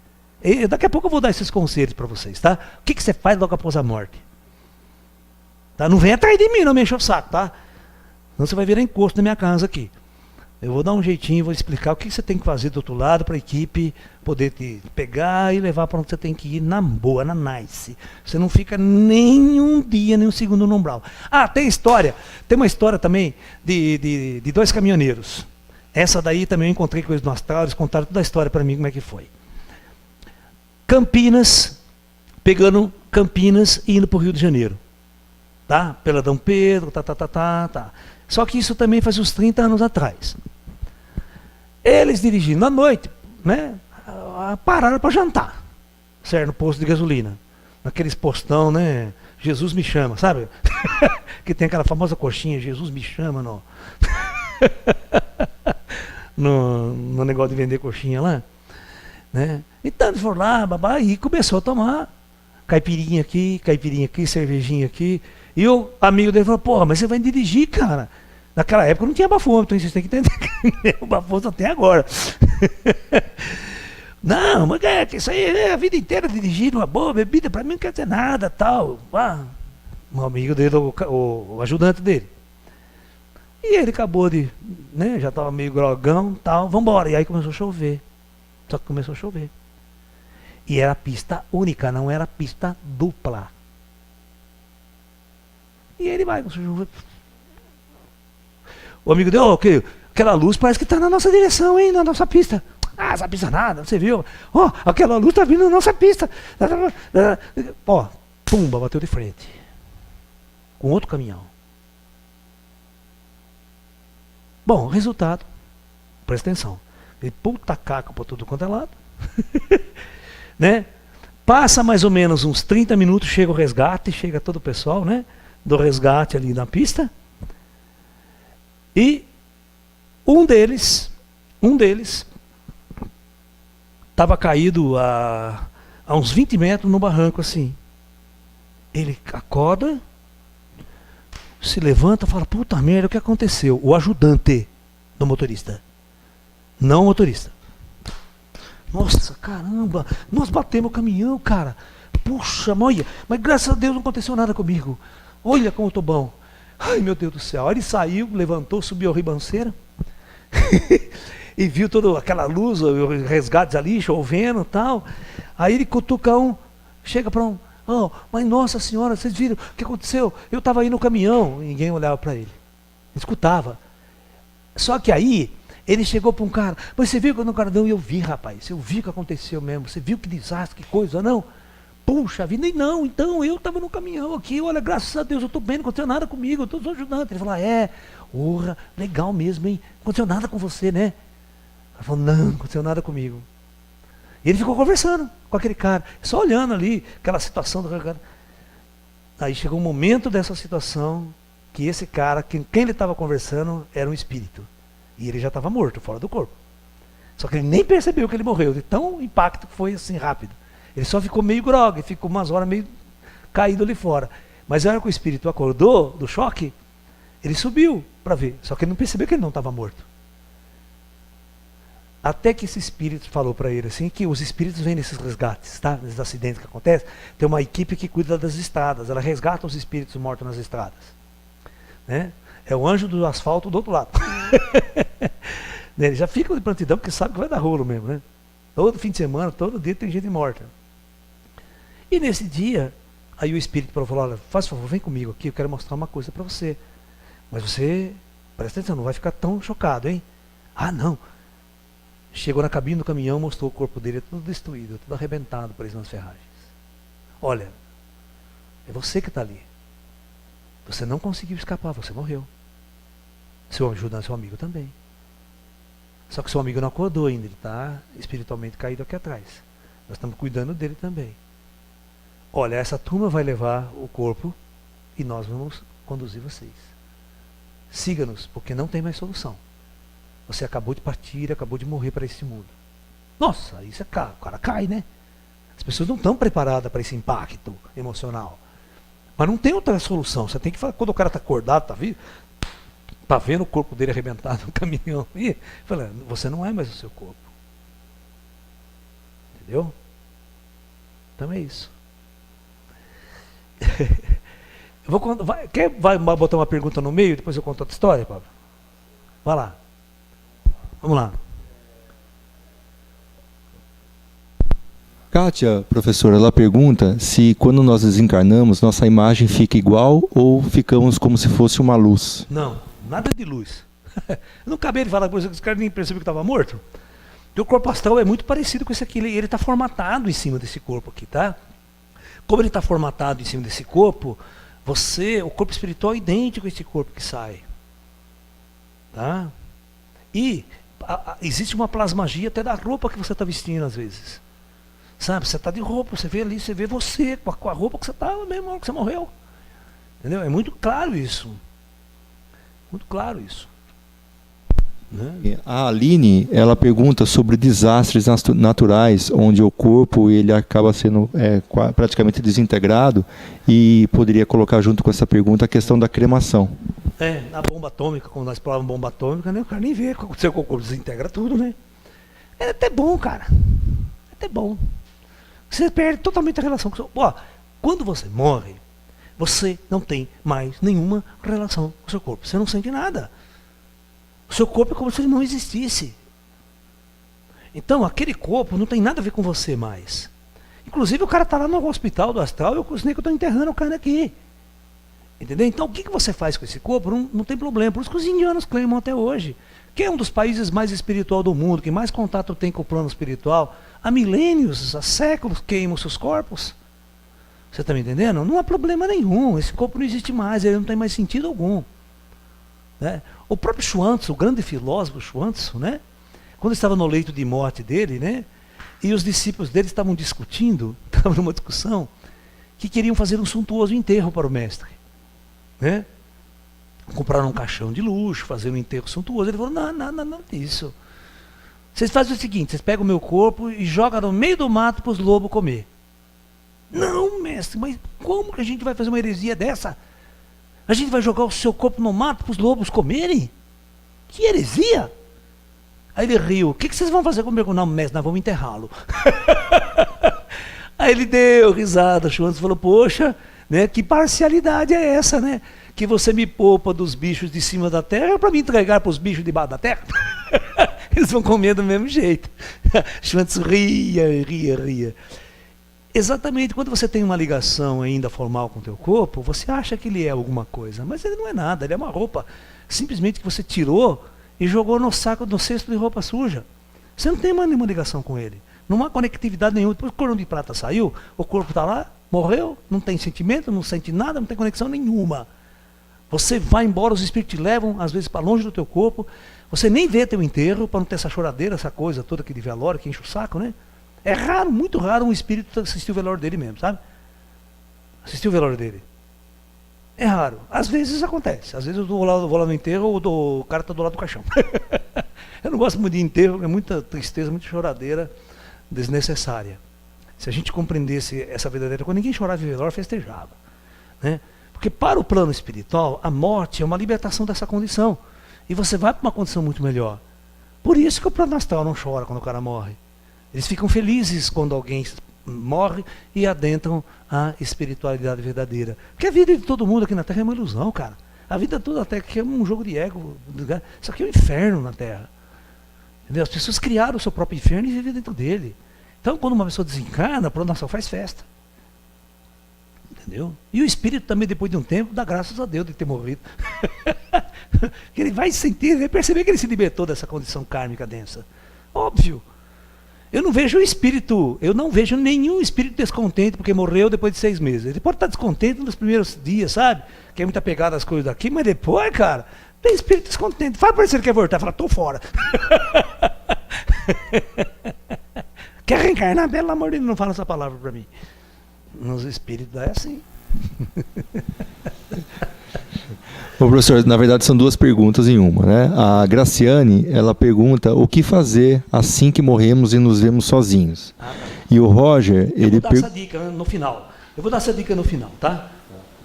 E daqui a pouco eu vou dar esses conselhos para vocês, tá? O que você faz logo após a morte? Tá? Não vem atrás de mim, não me enche o saco, tá? Senão você vai virar encosto na minha casa aqui. Eu vou dar um jeitinho, vou explicar o que você tem que fazer do outro lado para a equipe poder te pegar e levar para onde você tem que ir na boa, na nice. Você não fica nem um dia, nem um segundo no umbral. Ah, tem uma história também de 2 caminhoneiros. Essa daí também eu encontrei com eles no astral, eles contaram toda a história para mim, como é que foi. Campinas, pegando Campinas e indo para o Rio de Janeiro. Tá? Pela Dom Pedro, tá. Só que isso também faz uns 30 anos atrás. Eles dirigindo à noite, né, pararam para jantar, certo? No posto de gasolina. Naqueles postão, né? Jesus me chama, sabe? Que tem aquela famosa coxinha, Jesus me chama no negócio de vender coxinha lá. Né? Então eles foram lá, babá, e começou a tomar caipirinha aqui, cervejinha aqui. E o amigo dele falou, porra, mas você vai dirigir, cara. Naquela época não tinha bafômetro, então vocês têm que entender. O bafômetro até agora. Não, mas que isso aí é a vida inteira dirigindo uma boa bebida, pra mim não quer dizer nada, tal. Um amigo dele, o ajudante dele. E ele acabou de, né, já estava meio grogão, tal, vambora. E aí começou a chover. Só que começou a chover. E era pista única, não era pista dupla. E ele vai, o amigo dele, aquela luz parece que está na nossa direção, hein, na nossa pista. Ah, essa pista nada, você viu? Aquela luz está vindo na nossa pista. Pumba, bateu de frente. Com outro caminhão. Bom, resultado, presta atenção. Ele puta caca para tudo quanto é lado. Né? Passa mais ou menos uns 30 minutos, chega o resgate, chega todo o pessoal, né? Do resgate ali na pista. E um deles estava caído a uns 20 metros no barranco assim. Ele acorda, se levanta e fala, puta merda, o que aconteceu? O ajudante do motorista. Não o motorista. Nossa, caramba, nós batemos o caminhão, cara. Puxa, olha, mas graças a Deus não aconteceu nada comigo. Olha como eu tô bom. Ai, meu Deus do céu. Aí ele saiu, levantou, subiu a ribanceira e viu toda aquela luz, os resgates ali, chovendo e tal. Aí ele cutuca chega para mas nossa senhora, vocês viram o que aconteceu? Eu estava aí no caminhão. E ninguém olhava para ele. Escutava. Só que aí ele chegou para um cara, mas você viu que no cara não? Eu vi, rapaz, eu vi o que aconteceu mesmo. Você viu que desastre, que coisa, não? Puxa vida, não, então eu estava no caminhão aqui, olha, graças a Deus, eu estou bem, não aconteceu nada comigo, eu estou ajudando. Ele falou, legal mesmo, hein? Não aconteceu nada com você, né? Ele falou, não aconteceu nada comigo. E ele ficou conversando com aquele cara, só olhando ali, aquela situação do cara. Aí chegou um momento dessa situação, que esse cara, quem ele estava conversando, era um espírito. E ele já estava morto, fora do corpo. Só que ele nem percebeu que ele morreu, de tão impacto que foi assim, rápido. Ele só ficou meio grogue, ficou umas horas meio caído ali fora. Mas na hora que o espírito acordou do choque, ele subiu para ver. Só que ele não percebeu que ele não estava morto. Até que esse espírito falou para ele assim, que os espíritos vêm nesses resgates, tá? Nesses acidentes que acontecem. Tem uma equipe que cuida das estradas, ela resgata os espíritos mortos nas estradas. Né? É o anjo do asfalto do outro lado. Ele já fica de prontidão porque sabe que vai dar rolo mesmo, né? Todo fim de semana, todo dia tem gente morta. E nesse dia, aí o espírito falou, olha, faz favor, vem comigo aqui, eu quero mostrar uma coisa para você. Mas você, presta atenção, não vai ficar tão chocado, hein? Ah, não. Chegou na cabine do caminhão, mostrou o corpo dele tudo destruído, tudo arrebentado, preso nas ferragens. Olha, é você que está ali. Você não conseguiu escapar, você morreu. Seu ajudante, seu amigo também. Só que seu amigo não acordou ainda, ele está espiritualmente caído aqui atrás. Nós estamos cuidando dele também. Olha, essa turma vai levar o corpo e nós vamos conduzir vocês. Siga-nos, porque não tem mais solução. Você acabou de partir, acabou de morrer para esse mundo. Nossa, isso o cara cai, né? As pessoas não estão preparadas para esse impacto emocional. Mas não tem outra solução. Você tem que falar, quando o cara está acordado, está vendo o corpo dele arrebentado no caminhão. E fala, você não é mais o seu corpo. Entendeu? Então é isso. Eu vou contar, vai botar uma pergunta no meio, depois eu conto outra história, Pablo? Vai lá. Vamos lá. Kátia, professora, ela pergunta se quando nós desencarnamos, nossa imagem fica igual ou ficamos como se fosse uma luz. Não, nada de luz. Eu não acabei de falar com você que os caras nem perceberam que estava morto. O corpo astral é muito parecido com esse aqui. Ele está formatado em cima desse corpo aqui, tá? Como ele está formatado em cima desse corpo, o corpo espiritual é idêntico a esse corpo que sai. Tá? E existe uma plasmagia até da roupa que você está vestindo às vezes. Sabe, você está de roupa, você vê ali, você vê você com a roupa que você estava mesmo hora que você morreu. Entendeu? É muito claro isso. Muito claro isso. Né? A Aline, ela pergunta sobre desastres naturais, onde o corpo ele acaba sendo praticamente desintegrado, e poderia colocar junto com essa pergunta a questão da cremação. Na bomba atômica, quando nós explorávamos bomba atômica, né, o cara nem vê o que aconteceu com o corpo, desintegra tudo, né? É até bom, cara. É até bom. Você perde totalmente a relação com o seu... quando você morre, você não tem mais nenhuma relação com o seu corpo. Você não sente nada. O seu corpo é como se ele não existisse. Então, aquele corpo não tem nada a ver com você mais. Inclusive, o cara está lá no hospital do astral e eu que eu estou enterrando o cara aqui. Entendeu? Então, o que você faz com esse corpo não tem problema. Por isso que os indianos clamam até hoje. Que é um dos países mais espiritual do mundo, que mais contato tem com o plano espiritual. Há milênios, há séculos queimam seus corpos. Você está me entendendo? Não há problema nenhum. Esse corpo não existe mais, ele não tem mais sentido algum. Né? O próprio Chuang-Tzu, o grande filósofo Chuang-Tzu, né? Quando estava no leito de morte dele, né? E os discípulos dele estavam discutindo, estavam numa discussão, que queriam fazer um suntuoso enterro para o mestre. Né? Compraram um caixão de luxo, fazer um enterro suntuoso. Ele falou, não disso. Vocês fazem o seguinte, vocês pegam o meu corpo e jogam no meio do mato para os lobos comer. Não, mestre, mas como que a gente vai fazer uma heresia dessa? A gente vai jogar o seu corpo no mato para os lobos comerem? Que heresia! Aí ele riu, o que vocês vão fazer comigo? Não, mestre, nós vamos enterrá-lo. Aí ele deu risada, o Chuang falou, poxa, né, que parcialidade é essa, né? Que você me poupa dos bichos de cima da terra para me entregar para os bichos de baixo da terra? Eles vão comer do mesmo jeito. Chuang ria. Exatamente, quando você tem uma ligação ainda formal com o teu corpo, você acha que ele é alguma coisa, mas ele não é nada, ele é uma roupa simplesmente que você tirou e jogou no cesto de roupa suja. Você não tem mais nenhuma ligação com ele, não há conectividade nenhuma. Depois que o cordão de prata saiu, o corpo está lá, morreu, não tem sentimento, não sente nada, não tem conexão nenhuma. Você vai embora, os espíritos te levam às vezes para longe do teu corpo, você nem vê teu enterro, para não ter essa choradeira, essa coisa toda que de velório, que enche o saco, né? É raro, muito raro um espírito assistir o velório dele mesmo, sabe? Assistir o velório dele. É raro. Às vezes acontece. Às vezes eu vou lá no enterro, o cara está do lado do caixão. Eu não gosto muito de enterro, é muita tristeza, muita choradeira desnecessária. Se a gente compreendesse essa verdadeira coisa, ninguém chorava em velório, festejava. Né? Porque para o plano espiritual, a morte é uma libertação dessa condição. E você vai para uma condição muito melhor. Por isso que o plano astral não chora quando o cara morre. Eles ficam felizes quando alguém morre e adentram a espiritualidade verdadeira. Porque a vida de todo mundo aqui na Terra é uma ilusão, cara. A vida toda até que é um jogo de ego. Isso aqui é um inferno na Terra. Entendeu? As pessoas criaram o seu próprio inferno e vivem dentro dele. Então, quando uma pessoa desencarna, a plano astral faz festa. Entendeu? E o espírito também, depois de um tempo, dá graças a Deus de ter morrido. Que ele vai sentir, vai perceber que ele se libertou dessa condição kármica densa. Óbvio. Eu não vejo nenhum espírito descontente porque morreu depois de 6 meses. Ele pode estar descontente nos primeiros dias, sabe? Que é muito apegado às coisas daqui, mas depois, cara, tem espírito descontente. Fala para ele se ele quer voltar, fala, tô fora. Quer reencarnar? Pelo amor de Deus, não fala essa palavra para mim. Nos espíritos é assim. Bom, professor, na verdade são 2 perguntas em uma, né? A Graciane, ela pergunta o que fazer assim que morremos e nos vemos sozinhos. E o Roger, ele... Eu vou dar essa dica no final. Eu vou dar essa dica no final, tá?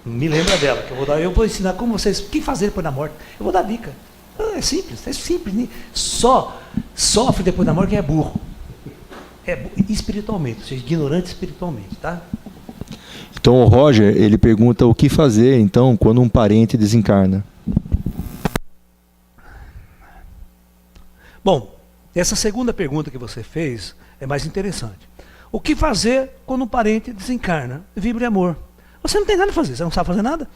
Me lembra dela, que eu vou ensinar como vocês, o que fazer depois da morte. Eu vou dar dica. É simples. Só sofre depois da morte quem é burro. Espiritualmente, ou seja, ignorante espiritualmente, tá? Então o Roger, ele pergunta o que fazer, então, quando um parente desencarna. Bom, essa segunda pergunta que você fez é mais interessante. O que fazer quando um parente desencarna? Vibra amor. Você não tem nada a fazer, você não sabe fazer nada?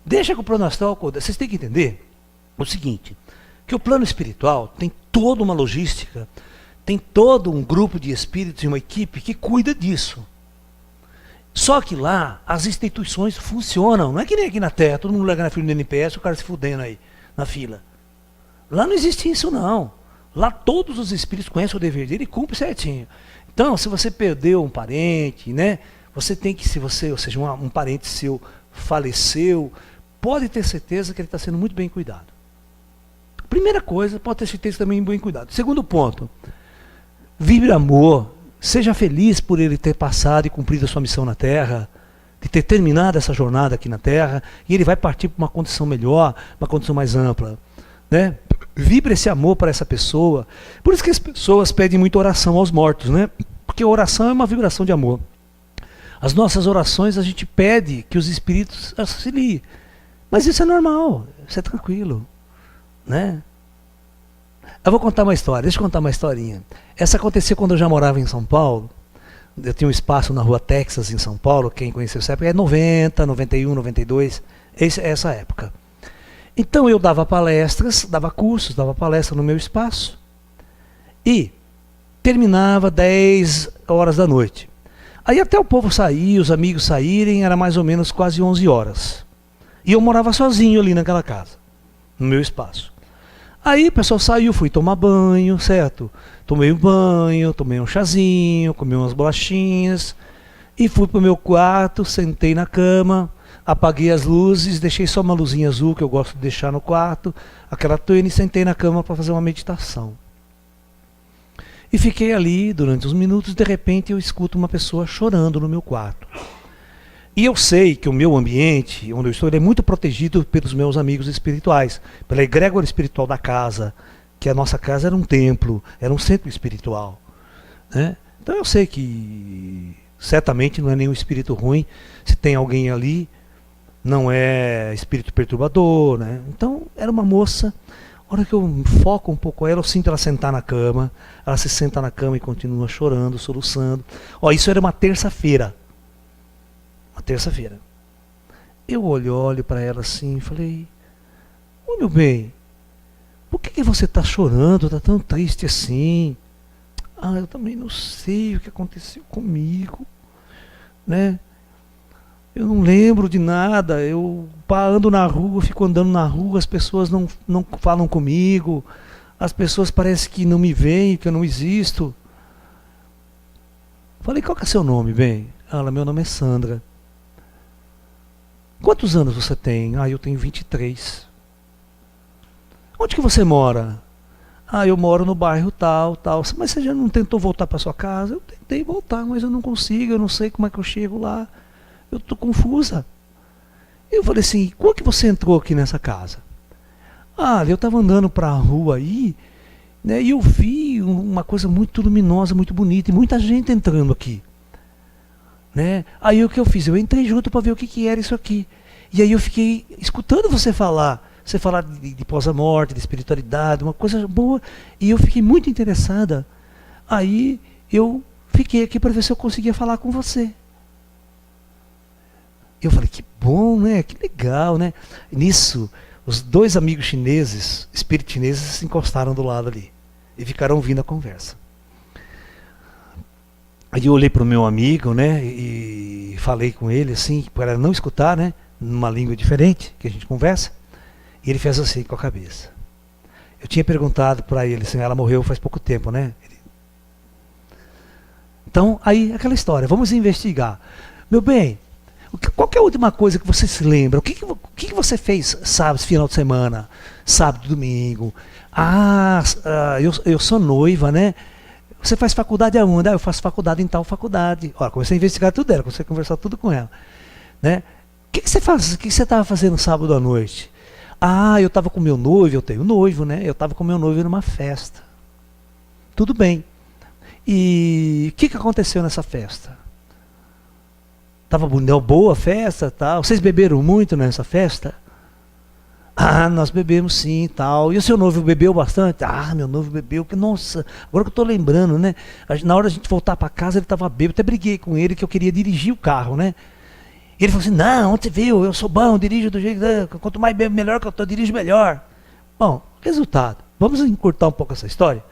Deixa que o plano astral... Vocês têm que entender o seguinte, que o plano espiritual tem toda uma logística, tem todo um grupo de espíritos e uma equipe que cuida disso. Só que lá as instituições funcionam, não é que nem aqui na Terra, todo mundo larga na fila do NPS, o cara se fudendo aí, na fila. Lá não existe isso não. Lá todos os espíritos conhecem o dever dele e cumprem certinho. Então, se você perdeu um parente, né, você tem que, ou seja, um parente seu faleceu, pode ter certeza que ele está sendo muito bem cuidado. Primeira coisa, pode ter certeza também bem cuidado. Segundo ponto, vibre amor. Seja feliz por ele ter passado e cumprido a sua missão na Terra, de ter terminado essa jornada aqui na Terra, e ele vai partir para uma condição melhor, uma condição mais ampla. Né? Vibre esse amor para essa pessoa. Por isso que as pessoas pedem muita oração aos mortos, né? Porque a oração é uma vibração de amor. As nossas orações a gente pede que os espíritos auxiliem. Mas isso é normal, isso é tranquilo. Né? Eu vou contar uma história, deixa eu contar uma historinha. Essa aconteceu quando eu já morava em São Paulo. Eu tinha um espaço na rua Texas, em São Paulo. Quem conheceu essa época é 90, 91, 92, essa época. Então eu dava palestras, dava cursos, dava palestra no meu espaço. E terminava 10 horas da noite. Aí até o povo sair, os amigos saírem, era mais ou menos quase 11 horas. E eu morava sozinho ali naquela casa, no meu espaço. Aí o pessoal saiu, fui tomar banho, certo? Tomei um banho, tomei um chazinho, comi umas bolachinhas e fui para o meu quarto, sentei na cama, apaguei as luzes, deixei só uma luzinha azul que eu gosto de deixar no quarto, aquela tônica, e sentei na cama para fazer uma meditação. E fiquei ali durante uns minutos, de repente eu escuto uma pessoa chorando no meu quarto. E eu sei que o meu ambiente, onde eu estou, ele é muito protegido pelos meus amigos espirituais, pela egrégora espiritual da casa, que a nossa casa era um templo, era um centro espiritual. Né? Então eu sei que certamente não é nenhum espírito ruim, se tem alguém ali, não é espírito perturbador. Né? Então era uma moça, a hora que eu foco um pouco ela, eu sinto ela sentar na cama, ela se senta na cama e continua chorando, soluçando. Isso era uma terça-feira. Uma terça-feira. Eu olho para ela assim e falei, ô meu bem, por que você está chorando, está tão triste assim? Eu também não sei o que aconteceu comigo, né? Eu não lembro de nada, eu ando na rua, fico andando na rua, as pessoas não falam comigo, as pessoas parecem que não me veem, que eu não existo. Falei, qual que é seu nome, bem? Ela, meu nome é Sandra. Quantos anos você tem? Eu tenho 23. Onde que você mora? Eu moro no bairro tal. Mas você já não tentou voltar para sua casa? Eu tentei voltar, mas eu não consigo, eu não sei como é que eu chego lá. Eu estou confusa. Eu falei assim, como que você entrou aqui nessa casa? Eu estava andando para a rua aí, né, e eu vi uma coisa muito luminosa, muito bonita, e muita gente entrando aqui. Né? Aí o que eu fiz? Eu entrei junto para ver o que era isso aqui. E aí eu fiquei escutando você falar de pós-morte, de espiritualidade, uma coisa boa, e eu fiquei muito interessada. Aí eu fiquei aqui para ver se eu conseguia falar com você. Eu falei, que bom, né? Que legal, né? Nisso, os dois amigos chineses, espíritos chineses, se encostaram do lado ali e ficaram ouvindo a conversa. Aí eu olhei para o meu amigo, né, e falei com ele assim, para não escutar, né, numa língua diferente que a gente conversa, e ele fez assim com a cabeça. Eu tinha perguntado para ele assim, ela morreu faz pouco tempo, né? Então, aí aquela história, vamos investigar. Meu bem, qual que é a última coisa que você se lembra? O que você fez sábado, final de semana, sábado, domingo? Eu sou noiva, né? Você faz faculdade aonde? Eu faço faculdade em tal faculdade. Olha, comecei a investigar tudo dela, comecei a conversar tudo com ela. Né? O que você faz? O que você estava fazendo sábado à noite? Eu estava com meu noivo, eu tenho noivo, né? Eu estava com meu noivo numa festa. Tudo bem. E o que aconteceu nessa festa? Estava boa a festa, tal. Vocês beberam muito nessa festa? Nós bebemos sim, tal. E o seu noivo bebeu bastante? Meu noivo bebeu, que nossa, agora que eu estou lembrando, né? Na hora da gente voltar para casa, ele estava bêbado, até briguei com ele que eu queria dirigir o carro, né? E ele falou assim, não, onde você viu? Eu sou bom, dirijo do jeito, quanto mais bebo, melhor que eu dirijo melhor. Bom, resultado, vamos encurtar um pouco essa história.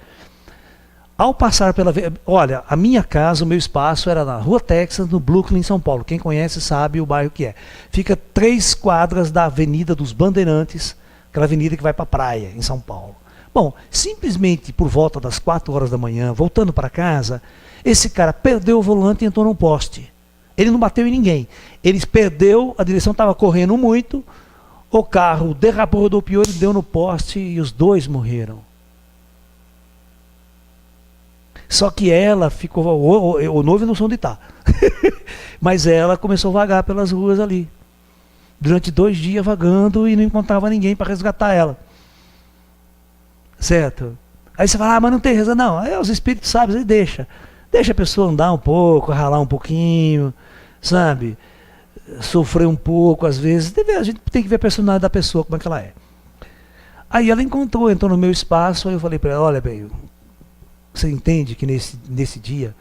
Ao passar pela... Olha, a minha casa, o meu espaço era na Rua Texas, no Brooklyn, em São Paulo. Quem conhece sabe o bairro que é. Fica 3 quadras da Avenida dos Bandeirantes, aquela avenida que vai para a praia, em São Paulo. Bom, simplesmente por volta das 4 horas da manhã, voltando para casa, esse cara perdeu o volante e entrou num poste. Ele não bateu em ninguém. Ele perdeu, a direção estava correndo muito, o carro derrapou, rodopiou, ele deu no poste e os dois morreram. Só que ela ficou, o noivo não sei onde está, mas ela começou a vagar pelas ruas ali, durante 2 dias vagando e não encontrava ninguém para resgatar ela. Certo? Aí você fala, mas não tem reza, não. Aí os espíritos sabem, aí deixa a pessoa andar um pouco, ralar um pouquinho, sabe? Sofrer um pouco às vezes. A gente tem que ver a personalidade da pessoa, como é que ela é. Aí ela entrou no meu espaço, aí eu falei para ela, olha bem, você entende que nesse dia,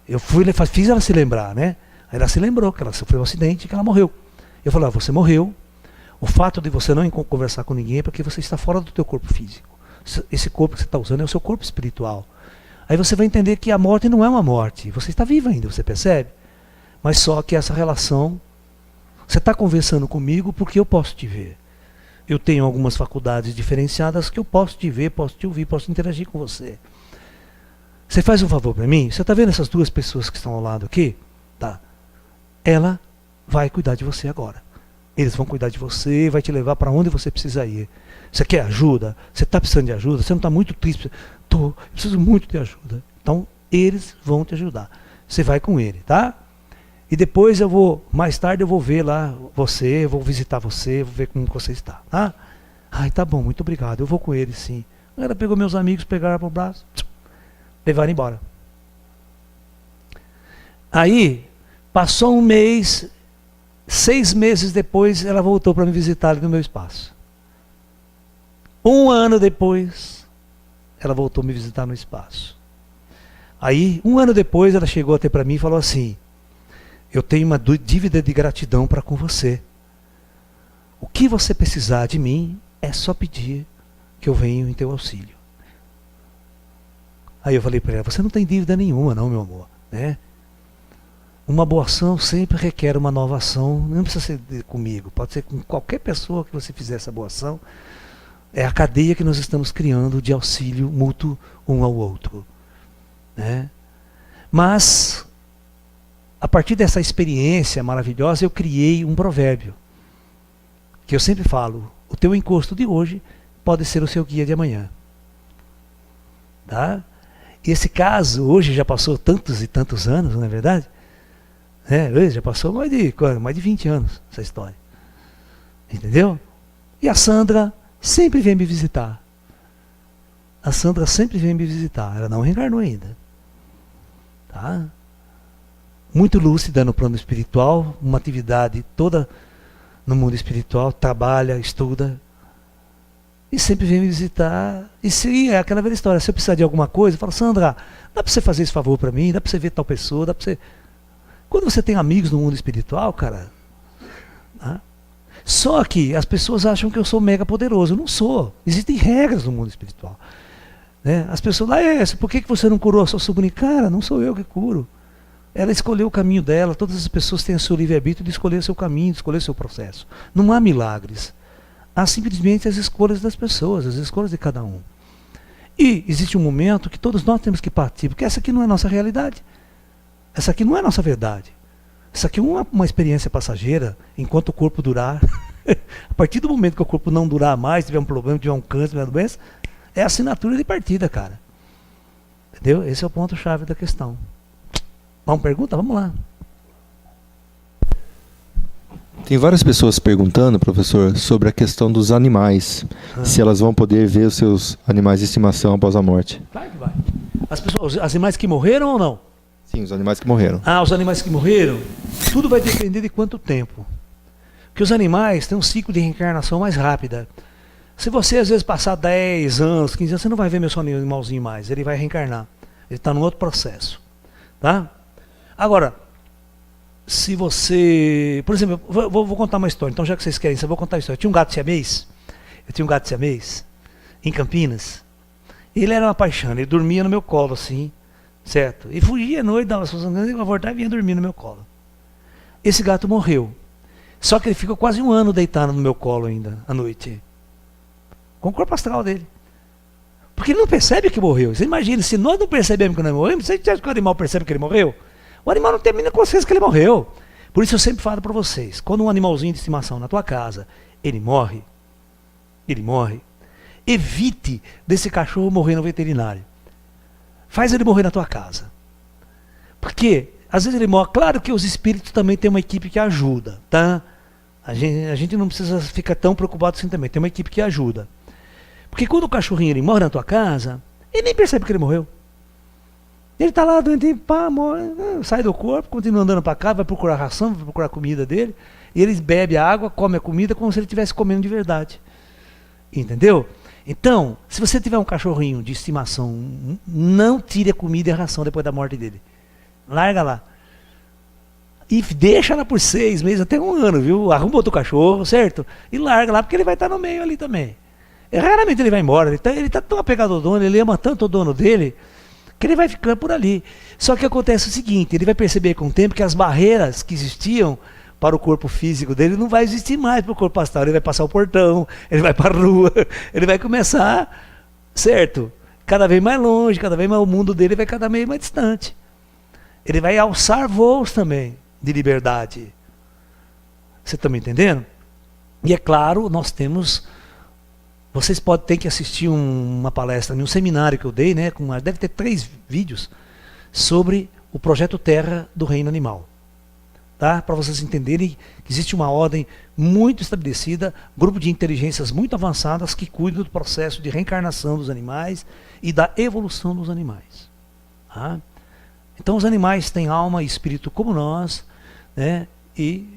eu fiz ela se lembrar, né? Aí ela se lembrou que ela sofreu um acidente e que ela morreu. Eu falei, você morreu, o fato de você não conversar com ninguém é porque você está fora do teu corpo físico. Esse corpo que você está usando é o seu corpo espiritual. Aí você vai entender que a morte não é uma morte, você está vivo ainda, você percebe? Mas só que essa relação, você está conversando comigo porque eu posso te ver. Eu tenho algumas faculdades diferenciadas que eu posso te ver, posso te ouvir, posso interagir com você. Você faz um favor para mim? Você está vendo essas 2 pessoas que estão ao lado aqui? Tá. Ela vai cuidar de você agora. Eles vão cuidar de você, vai te levar para onde você precisa ir. Você quer ajuda? Você está precisando de ajuda? Você não está muito triste? Eu preciso muito de ajuda. Então, eles vão te ajudar. Você vai com ele, tá? E depois mais tarde eu vou ver lá você, vou visitar você, vou ver como você está, tá? Tá bom, muito obrigado, eu vou com ele sim. Ela pegou meus amigos, pegaram para o braço, levaram embora. Aí, passou um mês, 6 meses depois, ela voltou para me visitar ali no meu espaço. 1 ano depois, ela voltou a me visitar no espaço. Aí, 1 ano depois, ela chegou até para mim e falou assim, eu tenho uma dívida de gratidão para com você. O que você precisar de mim, é só pedir que eu venho em teu auxílio. Aí eu falei para ela, você não tem dívida nenhuma não, meu amor, né? Uma boa ação sempre requer uma nova ação, não precisa ser comigo, pode ser com qualquer pessoa que você fizer essa boa ação. É a cadeia que nós estamos criando de auxílio mútuo um ao outro, né? Mas, a partir dessa experiência maravilhosa, eu criei um provérbio, que eu sempre falo, o teu encosto de hoje pode ser o seu guia de amanhã. Tá? E esse caso, hoje já passou tantos e tantos anos, não é verdade? Já passou mais de 20 anos essa história. Entendeu? E a Sandra sempre vem me visitar. A Sandra sempre vem me visitar. Ela não reencarnou ainda. Tá? Muito lúcida no plano espiritual, uma atividade toda no mundo espiritual, trabalha, estuda. E sempre vem me visitar. E se é aquela velha história, se eu precisar de alguma coisa, eu falo, Sandra, dá para você fazer esse favor para mim? Dá para você ver tal pessoa? Dá para você... Quando você tem amigos no mundo espiritual, cara, Tá? Só que as pessoas acham que eu sou mega poderoso. Eu não sou. Existem regras no mundo espiritual. Né? As pessoas lá, por que você não curou a sua sobrinha? Cara, não sou eu que curo. Ela escolheu o caminho dela. Todas as pessoas têm o seu livre-arbítrio de escolher o seu caminho, de escolher o seu processo. Não há milagres. Há simplesmente as escolhas das pessoas, as escolhas de cada um. E existe um momento que todos nós temos que partir, porque essa aqui não é a nossa realidade. Essa aqui não é a nossa verdade. Essa aqui é uma experiência passageira, enquanto o corpo durar. A partir do momento que o corpo não durar mais, tiver um problema, tiver um câncer, tiver uma doença, é a assinatura de partida, cara. Entendeu? Esse é o ponto-chave da questão. Vamos pergunta? Vamos lá. Tem várias pessoas perguntando, professor, sobre a questão dos animais. Se elas vão poder ver os seus animais de estimação após a morte. Claro que vai. Os animais que morreram ou não? Sim, os animais que morreram. Os animais que morreram, tudo vai depender de quanto tempo. Porque os animais têm um ciclo de reencarnação mais rápida. Se você às vezes passar 10 anos, 15 anos, você não vai ver meu animalzinho mais. Ele vai reencarnar. Ele está num outro processo. Tá? Agora, se você... Por exemplo, vou contar uma história. Então, já que vocês querem, eu vou contar uma história. Eu tinha um gato siamês. Em Campinas. Ele era uma paixão. Ele dormia no meu colo, assim. Certo? E fugia à noite, dava suas andadas e voltava e vinha dormir no meu colo. Esse gato morreu. Só que ele ficou quase um ano deitado no meu colo ainda, à noite. Com o corpo astral dele. Porque ele não percebe que morreu. Você imagina, se nós não percebemos que nós morremos, você acha que o animal percebe que ele morreu? O animal não tem a mínima consciência que ele morreu. Por isso eu sempre falo para vocês, quando um animalzinho de estimação na tua casa, ele morre, evite desse cachorro morrer no veterinário. Faz ele morrer na tua casa. Porque, às vezes ele morre, claro que os espíritos também têm uma equipe que ajuda, tá? A gente não precisa ficar tão preocupado assim também, tem uma equipe que ajuda. Porque quando o cachorrinho ele morre na tua casa, ele nem percebe que ele morreu. Ele está lá doente, pá, morre, sai do corpo, continua andando para cá, vai procurar ração, vai procurar comida dele, e ele bebe a água, come a comida como se ele estivesse comendo de verdade. Entendeu? Então, se você tiver um cachorrinho de estimação, não tire a comida e a ração depois da morte dele. Larga lá. E deixa lá por 6 meses, até 1 ano, viu? Arruma outro cachorro, certo? E larga lá, porque ele vai estar no meio ali também. Raramente ele vai embora, ele tá tão apegado ao dono, ele ama tanto o dono dele, que ele vai ficando por ali. Só que acontece o seguinte, ele vai perceber com o tempo que as barreiras que existiam para o corpo físico dele não vai existir mais para o corpo astral. Ele vai passar o portão, ele vai para a rua, ele vai começar, certo? Cada vez mais longe, cada vez mais o mundo dele vai cada vez mais distante. Ele vai alçar voos também de liberdade. Você está me entendendo? E é claro, nós temos... Vocês ter que assistir uma palestra, um seminário que eu dei, né? Deve ter 3 vídeos sobre o projeto Terra do Reino Animal. Tá? Para vocês entenderem que existe uma ordem muito estabelecida, grupo de inteligências muito avançadas que cuidam do processo de reencarnação dos animais e da evolução dos animais. Tá? Então os animais têm alma e espírito como nós, né? E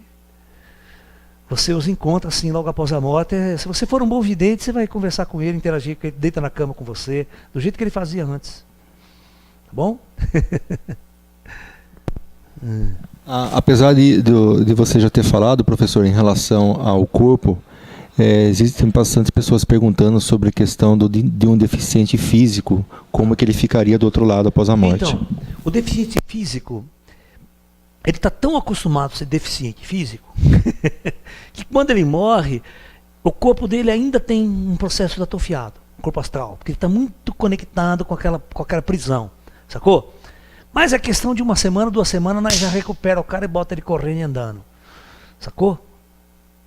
você os encontra assim logo após a morte. Se você for um bom vidente, você vai conversar com ele, interagir com ele, deita na cama com você, do jeito que ele fazia antes. Tá bom? Apesar de você já ter falado, professor, em relação ao corpo, existem bastantes pessoas perguntando sobre a questão de um deficiente físico, como que ele ficaria do outro lado após a morte. Então, o deficiente físico, ele está tão acostumado a ser deficiente físico, que quando ele morre, o corpo dele ainda tem um processo de atrofiado, o corpo astral, porque ele está muito conectado com aquela prisão, sacou? Mas é questão de 1 semana, 2 semanas, nós já recupera o cara e bota ele correndo e andando. Sacou?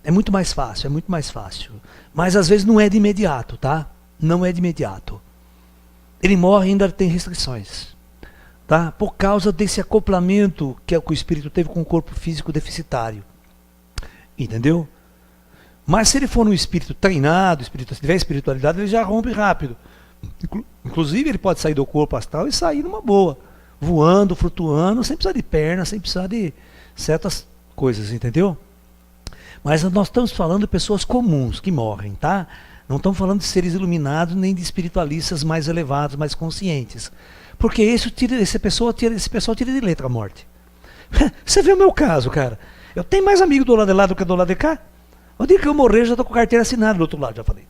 É muito mais fácil, é muito mais fácil. Mas às vezes não é de imediato, tá? Não é de imediato. Ele morre e ainda tem restrições. Tá? Por causa desse acoplamento que o espírito teve com o corpo físico deficitário. Entendeu? Mas se ele for um espírito treinado, se tiver espiritualidade, ele já rompe rápido. Inclusive ele pode sair do corpo astral e sair numa boa. Voando, flutuando, sem precisar de perna, sem precisar de certas coisas, entendeu? Mas nós estamos falando de pessoas comuns que morrem, tá? Não estamos falando de seres iluminados, nem de espiritualistas mais elevados, mais conscientes. Porque esse pessoal tira de letra a morte. Você vê o meu caso, cara. Eu tenho mais amigo do lado de lá do que do lado de cá. O dia que eu morrer, já estou com carteira assinada do outro lado, já falei.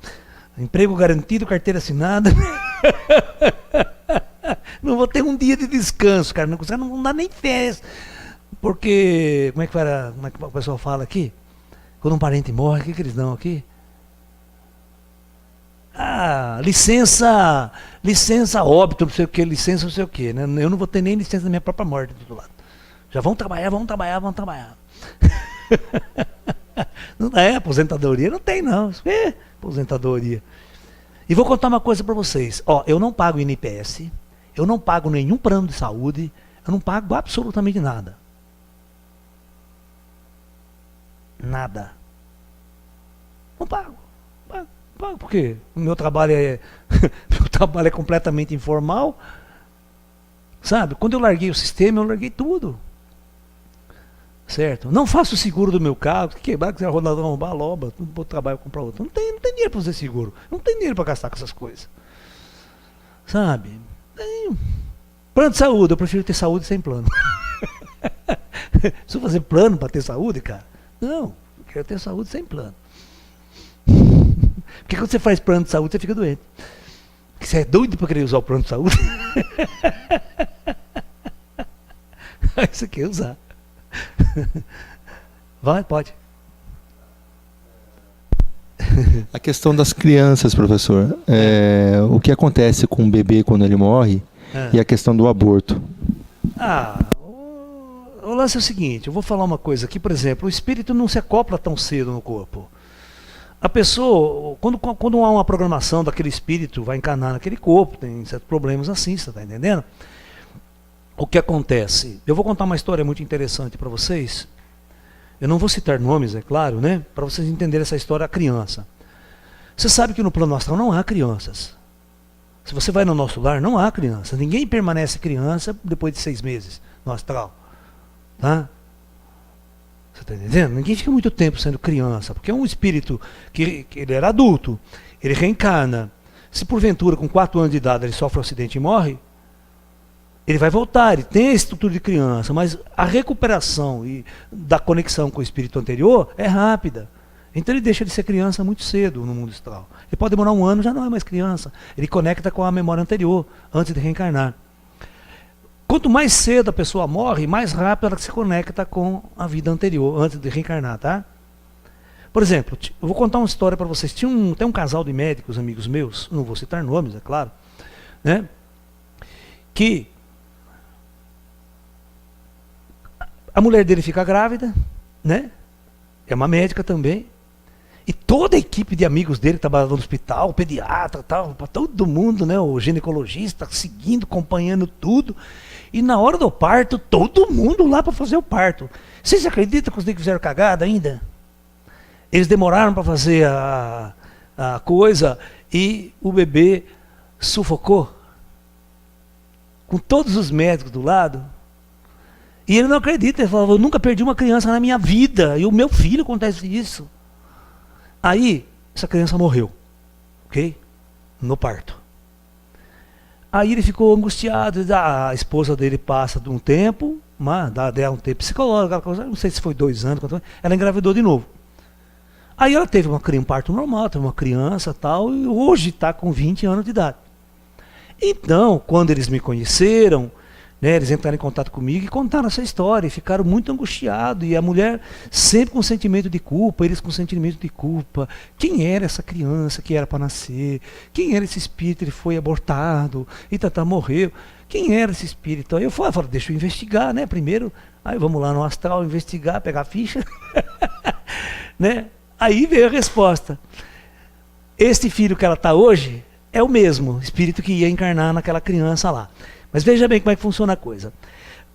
Emprego garantido, carteira assinada. Não vou ter um dia de descanso, cara. Não dá nem férias. Porque, como é que o pessoal fala aqui? Quando um parente morre, o que eles dão aqui? Licença óbito, não sei o que, licença não sei o que, né? Eu não vou ter nem licença da minha própria morte do outro lado. Já vão trabalhar. Não é aposentadoria, não tem não. Isso é aposentadoria. E vou contar uma coisa para vocês. Eu não pago INPS, eu não pago nenhum plano de saúde, eu não pago absolutamente nada. Nada. Não pago. Porque o meu trabalho é completamente informal. Sabe? Quando eu larguei o sistema, eu larguei tudo. Certo? Não faço o seguro do meu carro. Se quebrar, quiser roubar a loba, vou trabalhar comprar outro. Não tem dinheiro para fazer seguro. Não tem dinheiro para gastar com essas coisas. Sabe? Plano de saúde, eu prefiro ter saúde sem plano. Se eu fazer plano para ter saúde, cara, não, eu quero ter saúde sem plano. Porque quando você faz plano de saúde, você fica doente. Porque você é doido para querer usar o plano de saúde. Aí você quer usar. Vai, pode. A questão das crianças, professor. O que acontece com o bebê quando ele morre e a questão do aborto? O lance é o seguinte, eu vou falar uma coisa aqui, por exemplo, o espírito não se acopla tão cedo no corpo. A pessoa, quando há uma programação daquele espírito, vai encarnar naquele corpo, tem certos problemas assim, você está entendendo? O que acontece? Eu vou contar uma história muito interessante para vocês. Eu não vou citar nomes, é claro, né? Para vocês entenderem essa história da criança. Você sabe que no plano astral não há crianças. Se você vai no nosso lar, não há criança. Ninguém permanece criança depois de 6 meses no astral. Tá? Você está entendendo? Ninguém fica muito tempo sendo criança, porque é um espírito que ele era adulto, ele reencarna. Se porventura com 4 anos de idade ele sofre um acidente e morre, ele vai voltar, ele tem a estrutura de criança, mas a recuperação da conexão com o espírito anterior é rápida. Então ele deixa de ser criança muito cedo no mundo astral. Ele pode demorar 1 ano, já não é mais criança. Ele conecta com a memória anterior, antes de reencarnar. Quanto mais cedo a pessoa morre, mais rápido ela se conecta com a vida anterior, antes de reencarnar, tá? Por exemplo, eu vou contar uma história para vocês. Tem um casal de médicos, amigos meus, não vou citar nomes, é claro, né? Que a mulher dele fica grávida, né? É uma médica também. E toda a equipe de amigos dele que trabalhava no hospital, o pediatra, tal, todo mundo, né? O ginecologista seguindo, acompanhando tudo. E na hora do parto, todo mundo lá para fazer o parto. Vocês acreditam que os negros fizeram cagada ainda? Eles demoraram para fazer a coisa e o bebê sufocou. Com todos os médicos do lado. E ele não acredita, ele falava, eu nunca perdi uma criança na minha vida, e o meu filho acontece isso. Aí, essa criança morreu, ok? No parto. Aí ele ficou angustiado, a esposa dele passa de um tempo, dá um tempo psicológico, não sei se foi 2 anos, ela engravidou de novo. Aí ela teve um parto normal, teve uma criança e tal, e hoje está com 20 anos de idade. Então, quando eles me conheceram, né, eles entraram em contato comigo e contaram essa história, e ficaram muito angustiados, e a mulher sempre com sentimento de culpa, eles com sentimento de culpa. Quem era essa criança que era para nascer? Quem era esse espírito? Ele foi abortado, e morreu. Quem era esse espírito? Aí eu falei, deixa eu investigar, né, primeiro. Aí vamos lá no astral investigar, pegar a ficha. Né? Aí veio a resposta. Este filho que ela está hoje é o mesmo espírito que ia encarnar naquela criança lá. Mas veja bem como é que funciona a coisa.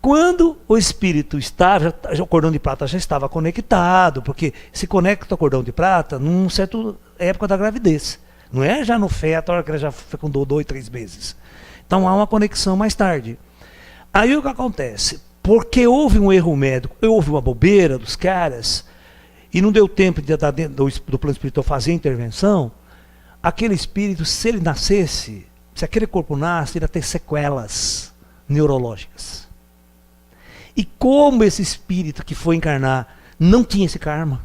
Quando o espírito estava, o cordão de prata já estava conectado, porque se conecta ao cordão de prata numa certa época da gravidez. Não é já no feto, a hora que ela já fecundou 2, 3 meses. Então há uma conexão mais tarde. Aí o que acontece? Porque houve um erro médico, houve uma bobeira dos caras, e não deu tempo de do plano espiritual fazer a intervenção, aquele espírito, se ele nascesse, se aquele corpo nasce, ele ia ter sequelas neurológicas. E como esse espírito que foi encarnar não tinha esse karma.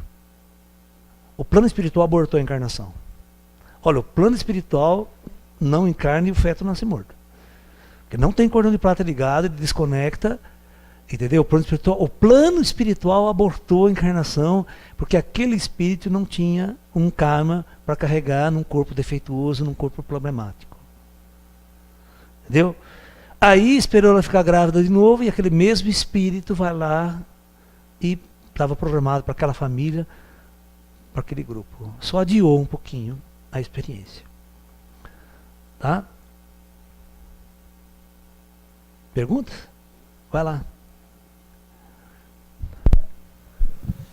O plano espiritual abortou a encarnação. Olha, o plano espiritual não encarna e o feto nasce morto. Porque não tem cordão de prata ligado, ele desconecta, entendeu? O plano espiritual abortou a encarnação, porque aquele espírito não tinha um karma para carregar num corpo defeituoso, num corpo problemático. Entendeu? Aí esperou ela ficar grávida de novo, e aquele mesmo espírito vai lá e estava programado para aquela família, para aquele grupo. Só adiou um pouquinho a experiência. Tá? Perguntas? Vai lá.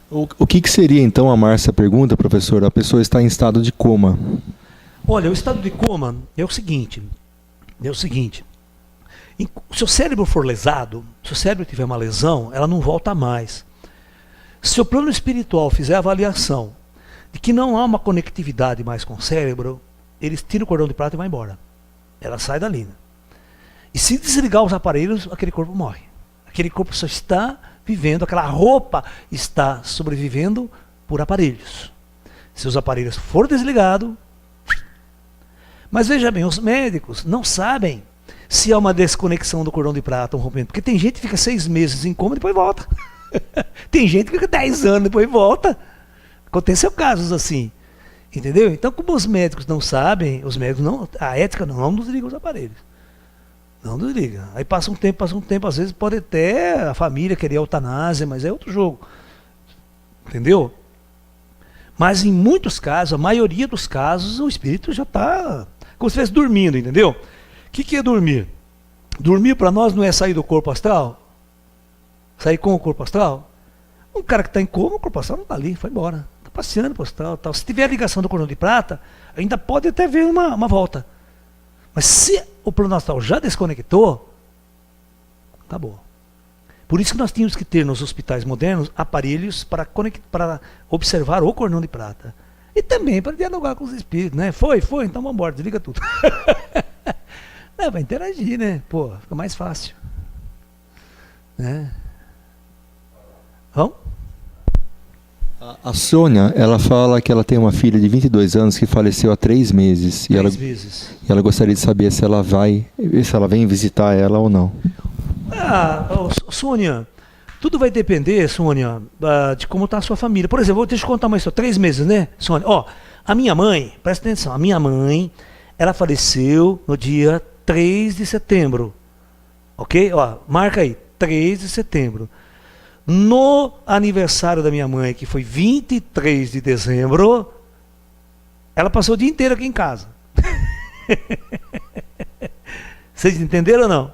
O que seria então, a Márcia pergunta, professor, a pessoa está em estado de coma? Olha, o estado de coma é o seguinte, se o cérebro for lesado, se o cérebro tiver uma lesão, ela não volta mais. Se o plano espiritual fizer a avaliação de que não há uma conectividade mais com o cérebro, eles tiram o cordão de prata e vai embora. Ela sai dali. Né? E se desligar os aparelhos, aquele corpo morre. Aquele corpo só está vivendo, aquela roupa está sobrevivendo por aparelhos. Se os aparelhos forem desligados... Mas veja bem, os médicos não sabem se há uma desconexão do cordão de prata, um rompimento. Porque tem gente que fica 6 meses em coma e depois volta. Tem gente que fica 10 anos e depois volta. Aconteceu casos assim. Entendeu? Então, como os médicos não sabem, a ética não desliga os aparelhos. Não desliga. Aí passa um tempo, às vezes pode até a família querer eutanásia, mas é outro jogo. Entendeu? Mas em muitos casos, a maioria dos casos, o espírito já está como se estivesse dormindo, entendeu? O que é dormir? Dormir para nós não é sair do corpo astral? Sair com o corpo astral? Um cara que está em coma, o corpo astral não está ali, foi embora. Está passeando para o astral. Tal. Se tiver a ligação do cordão de prata, ainda pode até ver uma volta. Mas se o plano astral já desconectou, acabou. Por isso que nós tínhamos que ter nos hospitais modernos aparelhos para observar o cordão de prata. E também para dialogar com os espíritos, né? Foi, então vamos embora, desliga tudo. É, vai interagir, né? Pô, fica mais fácil. Né? Vamos? A Sônia, ela fala que ela tem uma filha de 22 anos que faleceu há 3 meses. E ela gostaria de saber se ela vem visitar ela ou não. Sônia, tudo vai depender, Sônia, de como está a sua família. Por exemplo, deixa eu contar uma história. 3 meses, né, Sônia? Ó, a minha mãe, presta atenção, a minha mãe, ela faleceu no dia 3 de setembro. Ok? Ó, marca aí, 3 de setembro. No aniversário da minha mãe, que foi 23 de dezembro, ela passou o dia inteiro aqui em casa. Vocês entenderam ou não?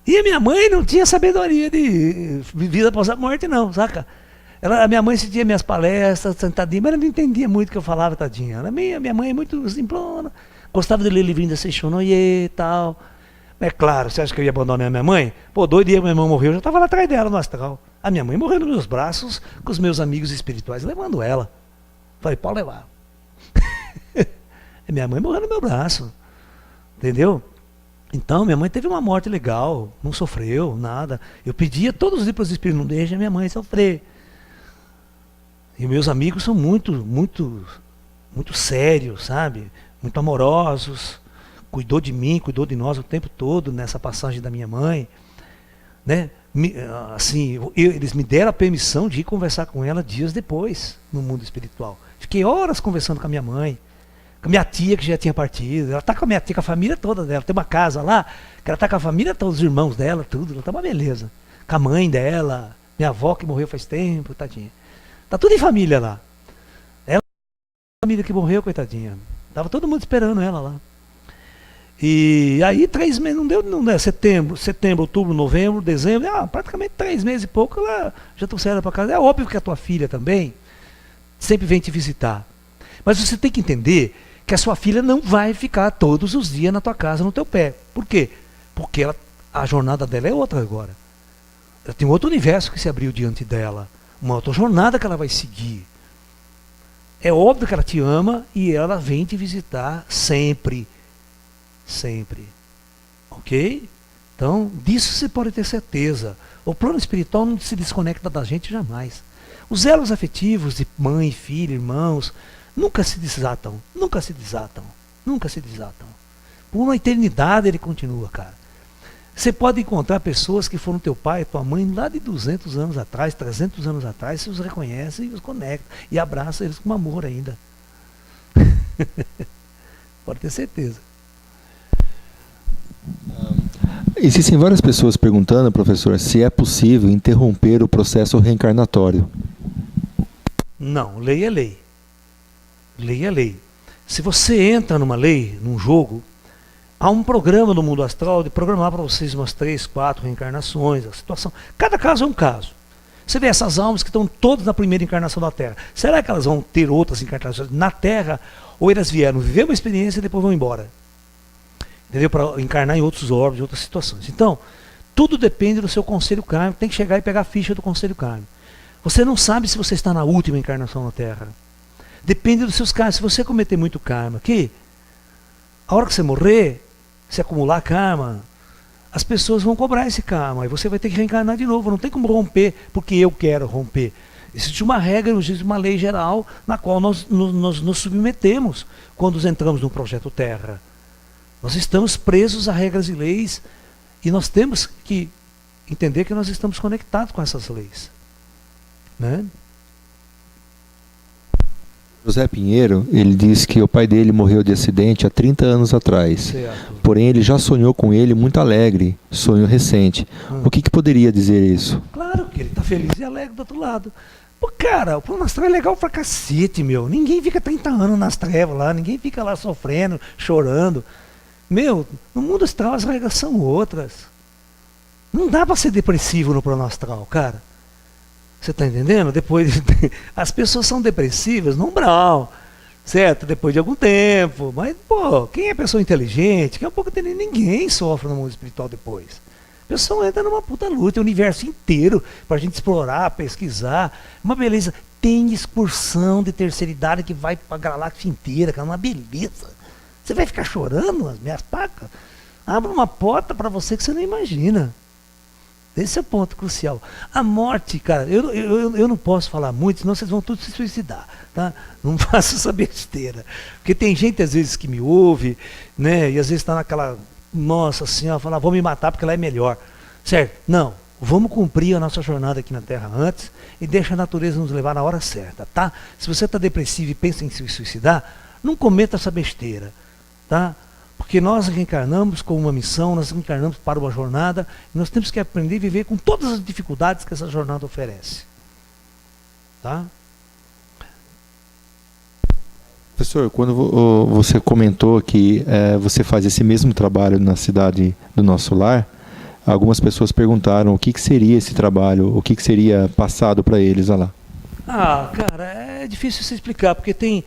E a minha mãe não tinha sabedoria de vida após a morte, não, saca? A minha mãe assistia minhas palestras, sentadinha, mas ela não entendia muito o que eu falava, tadinha. Minha mãe é muito simplona, gostava de ler livrinho da Seixonoye e tal. É claro, você acha que eu ia abandonar a minha mãe? Pô, 2 dias que minha irmã morreu, eu já estava lá atrás dela no astral. A minha mãe morreu nos meus braços, com os meus amigos espirituais, levando ela. Falei, pode levar. Minha mãe morreu no meu braço. Entendeu? Então, minha mãe teve uma morte legal, não sofreu, nada. Eu pedia todos os dias para os espíritos, não deixem a minha mãe sofrer. E meus amigos são muito sérios, sabe? Muito amorosos. Cuidou de mim, cuidou de nós o tempo todo nessa passagem da minha mãe, né? Eles me deram a permissão de ir conversar com ela dias depois no mundo espiritual. Fiquei horas conversando com a minha mãe, com a minha tia que já tinha partido. Ela está com a minha tia, com a família toda dela. Tem uma casa lá que ela está com a família, todos os irmãos dela, tudo. Ela está uma beleza. Com a mãe dela, minha avó que morreu faz tempo, tadinha. Tá tudo em família lá. Ela, a família que morreu, coitadinha. Tava todo mundo esperando ela lá. E aí 3 meses, não deu setembro, outubro, novembro, dezembro, praticamente 3 meses e pouco, ela já trouxeram ela para casa. É óbvio que a tua filha também sempre vem te visitar. Mas você tem que entender que a sua filha não vai ficar todos os dias na tua casa, no teu pé. Por quê? Porque a jornada dela é outra agora. Ela tem outro universo que se abriu diante dela, uma outra jornada que ela vai seguir. É óbvio que ela te ama e ela vem te visitar sempre. Sempre. Ok? Então, disso você pode ter certeza. O plano espiritual não se desconecta da gente jamais. Os elos afetivos de mãe, filho, irmãos, nunca se desatam, nunca se desatam, nunca se desatam. Por uma eternidade ele continua, cara. Você pode encontrar pessoas que foram teu pai, tua mãe, lá de 200 anos atrás, 300 anos atrás, você os reconhece e os conecta. E abraça eles com amor ainda. Pode ter certeza. Existem várias pessoas perguntando, professor, se é possível interromper o processo reencarnatório. Não, lei é lei. Lei é lei. Se você entra numa lei, num jogo, há um programa no mundo astral de programar para vocês umas 3, 4 reencarnações, a situação. Cada caso é um caso. Você vê essas almas que estão todas na primeira encarnação da Terra. Será que elas vão ter outras encarnações na Terra? Ou elas vieram viver uma experiência e depois vão embora? Entendeu? Para encarnar em outros órbitos, em outras situações. Então, tudo depende do seu conselho kármico. Tem que chegar e pegar a ficha do conselho kármico. Você não sabe se você está na última encarnação na Terra. Depende dos seus karmas. Se você cometer muito karma aqui, a hora que você morrer, se acumular karma, as pessoas vão cobrar esse karma. E você vai ter que reencarnar de novo. Não tem como romper porque eu quero romper. Existe uma regra, existe uma lei geral na qual nós nos submetemos quando entramos no projeto Terra. Nós estamos presos a regras e leis e nós temos que entender que nós estamos conectados com essas leis. Né? José Pinheiro, ele diz que o pai dele morreu de acidente há 30 anos atrás. Certo. Porém, ele já sonhou com ele muito alegre, sonho recente. O que poderia dizer isso? Claro que ele está feliz e alegre do outro lado. Pô, cara, o plano astral é legal pra cacete, meu. Ninguém fica 30 anos nas trevas lá, ninguém fica lá sofrendo, chorando. Meu, no mundo astral as regras são outras. Não dá pra ser depressivo no plano astral, cara. Você tá entendendo? Depois as pessoas são depressivas no umbral, certo? Depois de algum tempo. Mas, pô, quem é pessoa inteligente, que é um pouco entendendo, ninguém sofre no mundo espiritual depois. A pessoa entra numa puta luta, tem o universo inteiro pra gente explorar, pesquisar. Uma beleza. Tem excursão de terceira idade que vai pra galáxia inteira, que é uma beleza. Você vai ficar chorando as minhas pacas? Abre uma porta para você que você não imagina. Esse é o ponto crucial. A morte, cara, eu não posso falar muito, senão vocês vão todos se suicidar. Tá? Não faço essa besteira. Porque tem gente, às vezes, que me ouve, né? E às vezes está naquela, nossa senhora, fala, vou me matar porque lá é melhor. Certo? Não. Vamos cumprir a nossa jornada aqui na Terra antes e deixa a natureza nos levar na hora certa. Tá? Se você está depressivo e pensa em se suicidar, não cometa essa besteira. Tá? Porque nós reencarnamos com uma missão, nós reencarnamos para uma jornada, e nós temos que aprender a viver com todas as dificuldades que essa jornada oferece. Tá? Professor, quando você comentou que você faz esse mesmo trabalho na cidade do nosso lar, algumas pessoas perguntaram o que seria esse trabalho, o que seria passado para eles lá. Ah, cara, é difícil se explicar, porque tem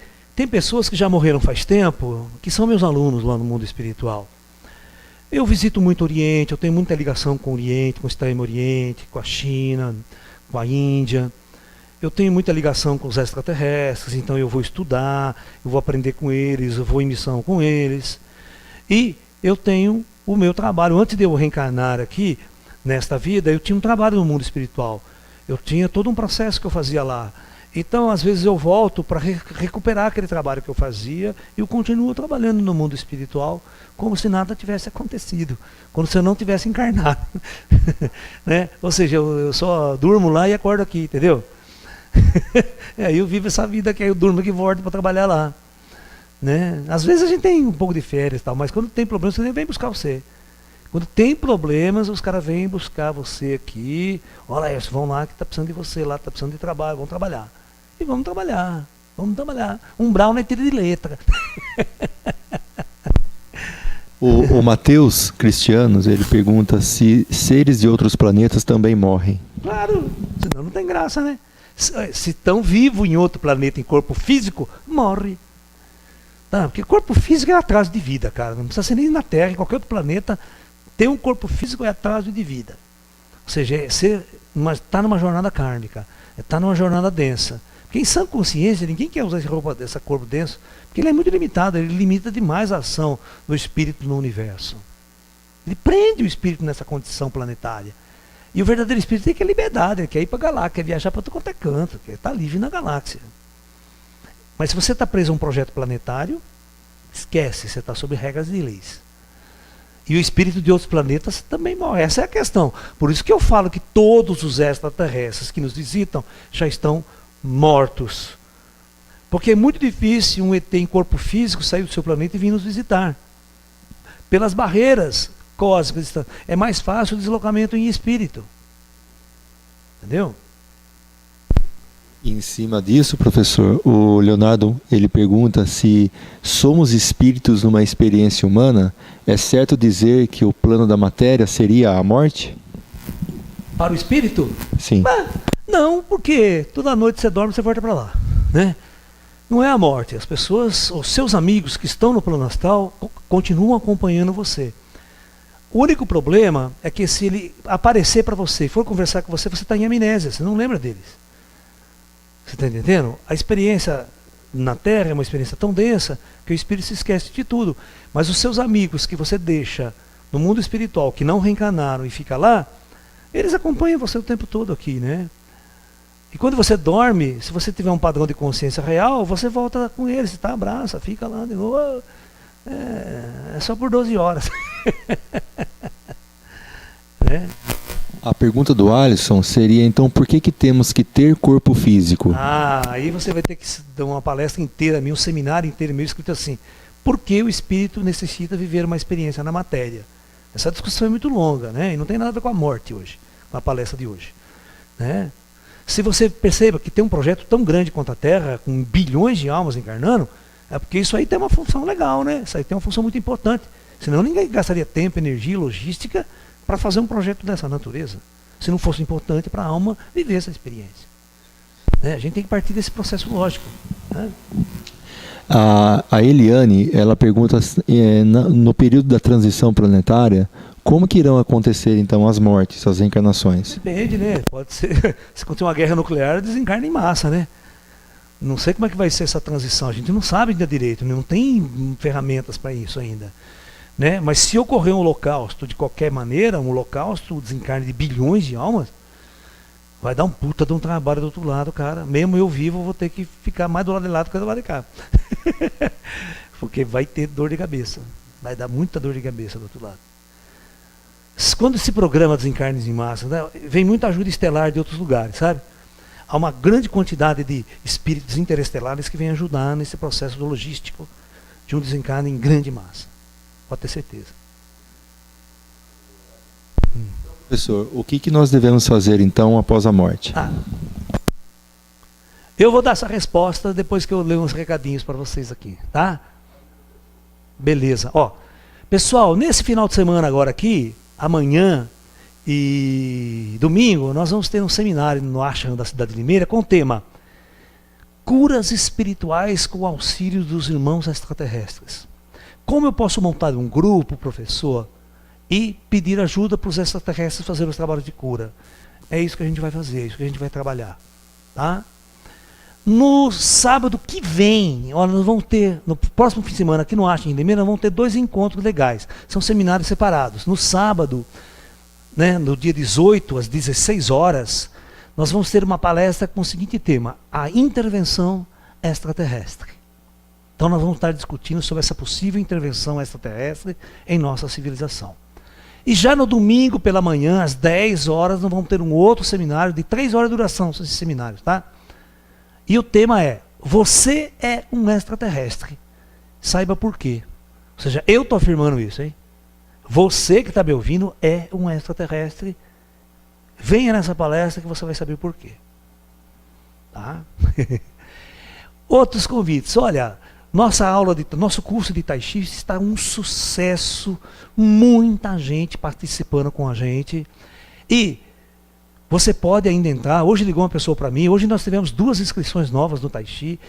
pessoas que já morreram faz tempo, que são meus alunos lá no mundo espiritual. Eu visito muito o Oriente, eu tenho muita ligação com o Oriente, com o Extremo Oriente, com a China, com a Índia. Eu tenho muita ligação com os extraterrestres, então eu vou estudar, eu vou aprender com eles, eu vou em missão com eles. E eu tenho o meu trabalho. Antes de eu reencarnar aqui, nesta vida, eu tinha um trabalho no mundo espiritual. Eu tinha todo um processo que eu fazia lá. Então, às vezes eu volto para recuperar aquele trabalho que eu fazia e eu continuo trabalhando no mundo espiritual como se nada tivesse acontecido, como se eu não tivesse encarnado. Né? Ou seja, eu só durmo lá e acordo aqui, entendeu? Aí eu vivo essa vida que eu durmo aqui e volto para trabalhar lá. Né? Às vezes a gente tem um pouco de férias e tal, mas quando tem problemas, você vem buscar você. Quando tem problemas, os caras vêm buscar você aqui. Olha, eles vão lá que está precisando de você, lá está precisando de trabalho, vão trabalhar. E vamos trabalhar, vamos trabalhar. Umbral não é tiro de letra. O Matheus Cristianos, ele pergunta se seres de outros planetas também morrem. Claro, senão não tem graça, né? Se estão vivos em outro planeta, em corpo físico, morre. Tá? Porque corpo físico é atraso de vida, cara. Não precisa ser nem na Terra, em qualquer outro planeta. Ter um corpo físico é atraso de vida. Ou seja, está numa jornada kármica, está numa jornada densa. Porque em sã consciência, ninguém quer usar esse corpo denso, porque ele é muito limitado, ele limita demais a ação do espírito no universo. Ele prende o espírito nessa condição planetária. E o verdadeiro espírito tem que a liberdade, ele quer ir para a galáxia, quer viajar para todo quanto é canto, quer estar livre na galáxia. Mas se você está preso a um projeto planetário, esquece, você está sob regras e leis. E o espírito de outros planetas também morre. Essa é a questão. Por isso que eu falo que todos os extraterrestres que nos visitam já estão mortos. Porque é muito difícil um ET em corpo físico sair do seu planeta e vir nos visitar. Pelas barreiras cósmicas. É mais fácil o deslocamento em espírito. Entendeu? E em cima disso, professor, o Leonardo ele pergunta se somos espíritos numa experiência humana. É certo dizer que o plano da matéria seria a morte? Para o espírito? Sim. Não, porque toda noite você dorme e você volta para lá, né? Não é a morte. As pessoas, os seus amigos que estão no plano astral, continuam acompanhando você. O único problema é que se ele aparecer para você, for conversar com você, você está em amnésia, você não lembra deles. Você está entendendo? A experiência na Terra é uma experiência tão densa que o espírito se esquece de tudo. Mas os seus amigos que você deixa no mundo espiritual, que não reencarnaram e fica lá, eles acompanham você o tempo todo aqui, né? E quando você dorme, se você tiver um padrão de consciência real, você volta com eles, tá? Abraça, fica lá de novo. É só por 12 horas. Né? A pergunta do Alisson seria, então, por que temos que ter corpo físico? Aí você vai ter que dar uma palestra inteira, um seminário inteiro, meio escrito assim. Por que o espírito necessita viver uma experiência na matéria? Essa discussão é muito longa, né? E não tem nada a ver com a morte hoje, com a palestra de hoje. Né? Se você perceba que tem um projeto tão grande quanto a Terra, com bilhões de almas encarnando, é porque isso aí tem uma função legal, né? Isso aí tem uma função muito importante. Senão ninguém gastaria tempo, energia, logística para fazer um projeto dessa natureza, se não fosse importante para a alma viver essa experiência. Né? A gente tem que partir desse processo lógico. Né? A Eliane, ela pergunta, no período da transição planetária, como que irão acontecer então as mortes, as reencarnações? Depende, né? Pode ser, se acontecer uma guerra nuclear, desencarna em massa, né? Não sei como é que vai ser essa transição, a gente não sabe ainda direito, não tem ferramentas para isso ainda. Né? Mas se ocorrer um holocausto de qualquer maneira, um holocausto, o desencarne de bilhões de almas, vai dar um puta de um trabalho do outro lado, cara. Mesmo eu vivo, eu vou ter que ficar mais do lado de lá do que do lado de cá. Porque vai ter dor de cabeça. Vai dar muita dor de cabeça do outro lado. Quando se programa desencarnes em massa, né, vem muita ajuda estelar de outros lugares, sabe? Há uma grande quantidade de espíritos interestelares que vêm ajudar nesse processo logístico de um desencarne em grande massa. Pode ter certeza. Professor, o que nós devemos fazer então após a morte? Eu vou dar essa resposta depois que eu ler uns recadinhos para vocês aqui, tá? Beleza. Ó, pessoal, nesse final de semana agora aqui, amanhã e domingo, nós vamos ter um seminário no Ashram da cidade de Limeira com o tema Curas Espirituais com o Auxílio dos Irmãos Extraterrestres. Como eu posso montar um grupo, professor, e pedir ajuda para os extraterrestres fazerem os trabalhos de cura? É isso que a gente vai fazer, é isso que a gente vai trabalhar. Tá? No sábado que vem, nós vamos ter, no próximo fim de semana, aqui no Ashram em Limeira, nós vamos ter 2 encontros legais. São seminários separados. No sábado, né, no dia 18, às 16 horas, nós vamos ter uma palestra com o seguinte tema: a intervenção extraterrestre. Então nós vamos estar discutindo sobre essa possível intervenção extraterrestre em nossa civilização. E já no domingo pela manhã, às 10 horas, nós vamos ter um outro seminário de 3 horas de duração, esses seminários, tá? E o tema é: você é um extraterrestre. Saiba por quê. Ou seja, eu estou afirmando isso, hein? Você que está me ouvindo é um extraterrestre. Venha nessa palestra que você vai saber por quê. Tá? Outros convites. Olha, nosso curso de Tai Chi está um sucesso, muita gente participando com a gente. E você pode ainda entrar. Hoje ligou uma pessoa para mim, hoje nós tivemos 2 inscrições novas no Tai Chi.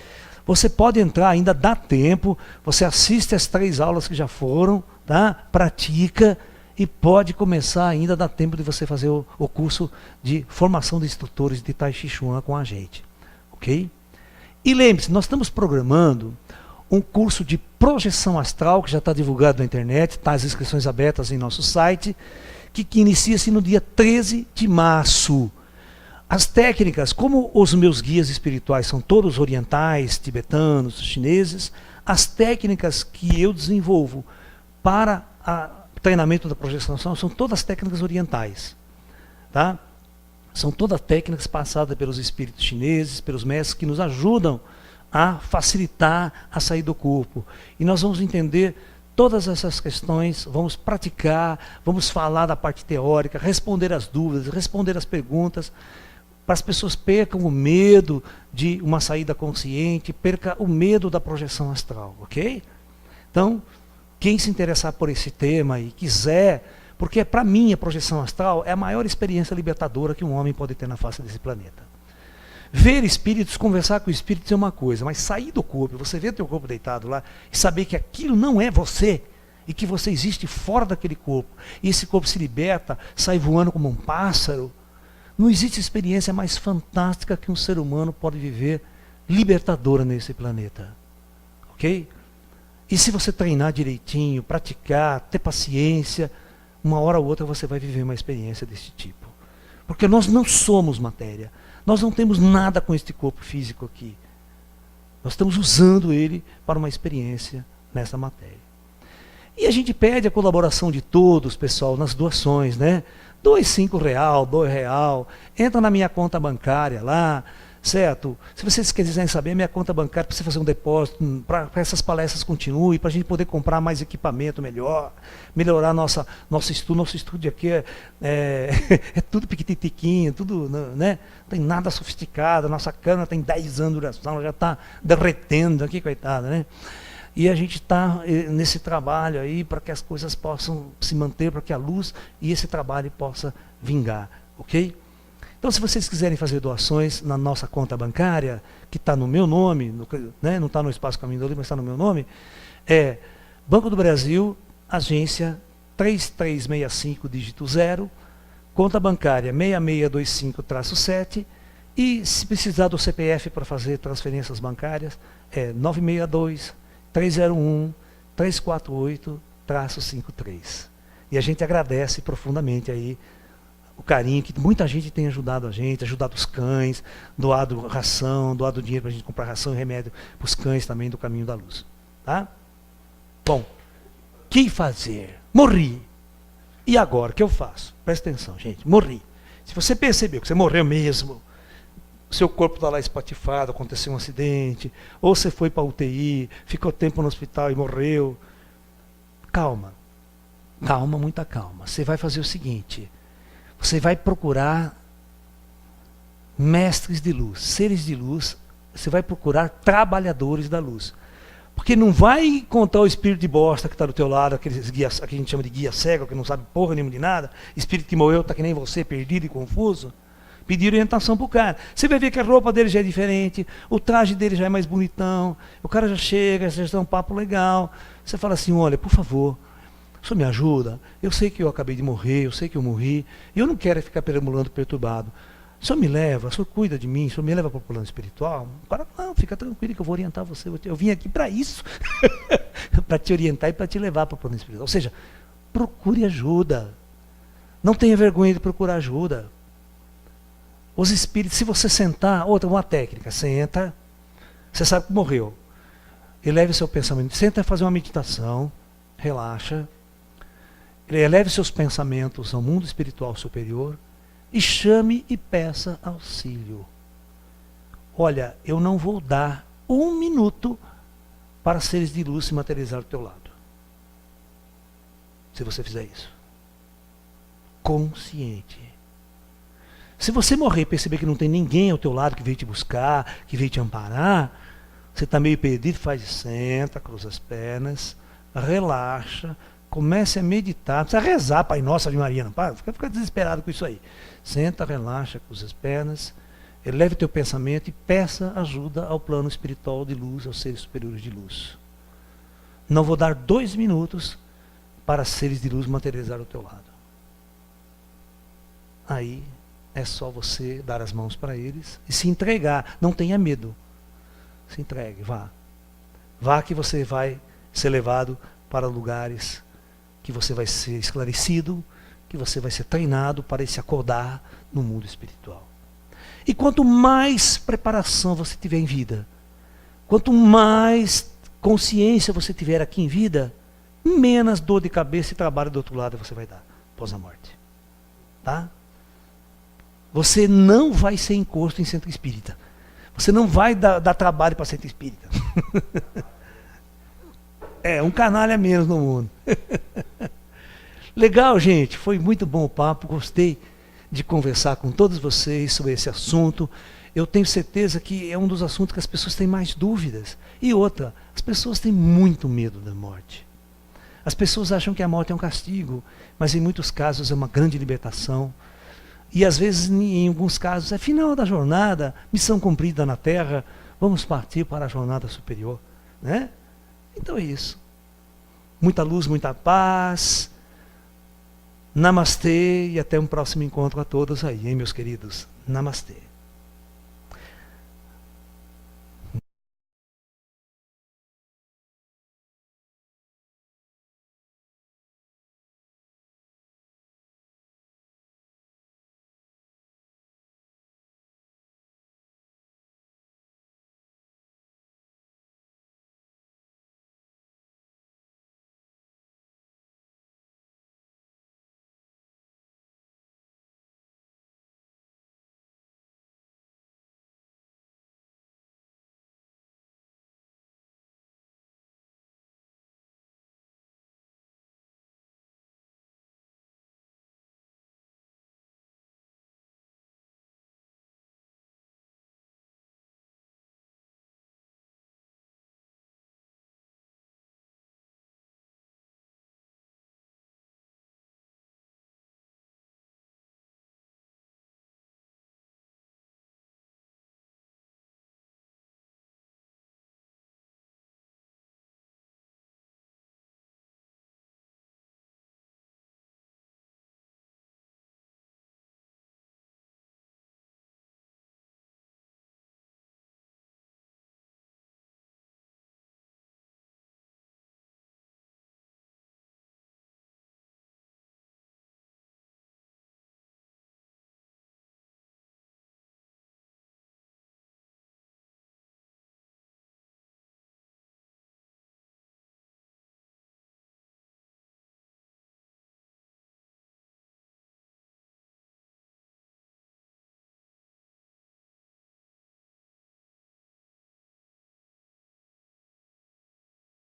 Você pode entrar, ainda dá tempo, você assiste as 3 aulas que já foram, tá? Pratica e pode começar ainda, dá tempo de você fazer o curso de formação de instrutores de Tai Chi Chuan com a gente. Ok? E lembre-se, nós estamos programando um curso de projeção astral, que já está divulgado na internet, está as inscrições abertas em nosso site, que inicia-se no dia 13 de março. As técnicas, como os meus guias espirituais são todos orientais, tibetanos, chineses, as técnicas que eu desenvolvo para o treinamento da projeção astral são todas técnicas orientais. Tá? São todas técnicas passadas pelos espíritos chineses, pelos mestres que nos ajudam a facilitar a sair do corpo. E nós vamos entender todas essas questões, vamos praticar, vamos falar da parte teórica, responder as dúvidas, responder as perguntas, para as pessoas percam o medo de uma saída consciente, perca o medo da projeção astral, ok? Então, quem se interessar por esse tema e quiser, porque para mim a projeção astral é a maior experiência libertadora que um homem pode ter na face desse planeta. Ver espíritos, conversar com espíritos é uma coisa, mas sair do corpo, você ver teu corpo deitado lá e saber que aquilo não é você e que você existe fora daquele corpo, e esse corpo se liberta, sai voando como um pássaro, não existe experiência mais fantástica que um ser humano pode viver libertadora nesse planeta. Ok? E se você treinar direitinho, praticar, ter paciência, uma hora ou outra você vai viver uma experiência desse tipo. Porque nós não somos matéria. Nós não temos nada com este corpo físico aqui. Nós estamos usando ele para uma experiência nessa matéria. E a gente pede a colaboração de todos, pessoal, nas doações, né? Doe R$5, R$2, entra na minha conta bancária lá, certo? Se vocês quiserem saber, a minha conta bancária, para você fazer um depósito, para essas palestras continuem, para a gente poder comprar mais equipamento melhor, melhorar nosso estudo. Nosso estúdio aqui é tudo piquititiquinho, tudo, né? Não tem nada sofisticado, nossa câmera tem 10 anos de duração, já está derretendo aqui, coitada, né? E a gente está nesse trabalho aí para que as coisas possam se manter, para que a luz e esse trabalho possa vingar, ok? Então, se vocês quiserem fazer doações na nossa conta bancária, que está no meu nome, né, não está no Espaço Caminho da Luz, mas está no meu nome, é Banco do Brasil, agência 3365, dígito 0, conta bancária 6625-7, e se precisar do CPF para fazer transferências bancárias, é 962-301-348-53. E a gente agradece profundamente aí o carinho que muita gente tem ajudado a gente, ajudado os cães, doado ração, doado dinheiro para a gente comprar ração e remédio para os cães também do Caminho da Luz. Tá? Bom, o que fazer? Morri. E agora, o que eu faço? Presta atenção, gente, morri. Se você percebeu que você morreu mesmo, seu corpo está lá espatifado, aconteceu um acidente, ou você foi para a UTI, ficou tempo no hospital e morreu, calma. Calma, muita calma. Você vai fazer o seguinte: você vai procurar mestres de luz, seres de luz, você vai procurar trabalhadores da luz. Porque não vai encontrar o espírito de bosta que está do teu lado, aqueles guias, que a gente chama de guia cego, que não sabe porra nenhuma de nada, espírito que morreu, está que nem você, perdido e confuso. Pedir orientação para o cara. Você vai ver que a roupa dele já é diferente, o traje dele já é mais bonitão, o cara já chega, já dá um papo legal. Você fala assim: olha, por favor, o senhor me ajuda? Eu sei que eu acabei de morrer, eu sei que eu morri, e eu não quero ficar perambulando perturbado. O senhor me leva, o senhor cuida de mim, o senhor me leva para o plano espiritual? O cara, não, fica tranquilo que eu vou orientar você. Eu vim aqui para isso, para te orientar e para te levar para o plano espiritual. Ou seja, procure ajuda. Não tenha vergonha de procurar ajuda. Os espíritos, se você sentar, outra, uma técnica, senta, você sabe que morreu. Eleve seu pensamento, senta a fazer uma meditação, relaxa, eleve seus pensamentos ao mundo espiritual superior e chame e peça auxílio. Olha, eu não vou dar 1 minuto para seres de luz se materializar do teu lado. Se você fizer isso. Consciente. Se você morrer e perceber que não tem ninguém ao teu lado que veio te buscar, que veio te amparar, você está meio perdido, senta, cruza as pernas, relaxa, comece a meditar, não precisa rezar, Pai Nosso, Ave Maria, não, fica desesperado com isso aí. Senta, relaxa, cruza as pernas, eleve teu pensamento e peça ajuda ao plano espiritual de luz, aos seres superiores de luz. Não vou dar 2 minutos para seres de luz materializar ao teu lado. Aí é só você dar as mãos para eles e se entregar. Não tenha medo. Se entregue, vá. Vá que você vai ser levado para lugares que você vai ser esclarecido, que você vai ser treinado para se acordar no mundo espiritual. E quanto mais preparação você tiver em vida, quanto mais consciência você tiver aqui em vida, menos dor de cabeça e trabalho do outro lado você vai dar após a morte. Tá? Você não vai ser encosto em centro espírita. Você não vai dar trabalho para centro espírita. É, um canalha menos no mundo. Legal, gente. Foi muito bom o papo. Gostei de conversar com todos vocês sobre esse assunto. Eu tenho certeza que é um dos assuntos que as pessoas têm mais dúvidas. E outra, as pessoas têm muito medo da morte. As pessoas acham que a morte é um castigo, mas em muitos casos é uma grande libertação. E às vezes, em alguns casos, é final da jornada, missão cumprida na Terra, vamos partir para a jornada superior. Né? Então é isso. Muita luz, muita paz. Namastê e até um próximo encontro a todos aí, hein, meus queridos? Namastê.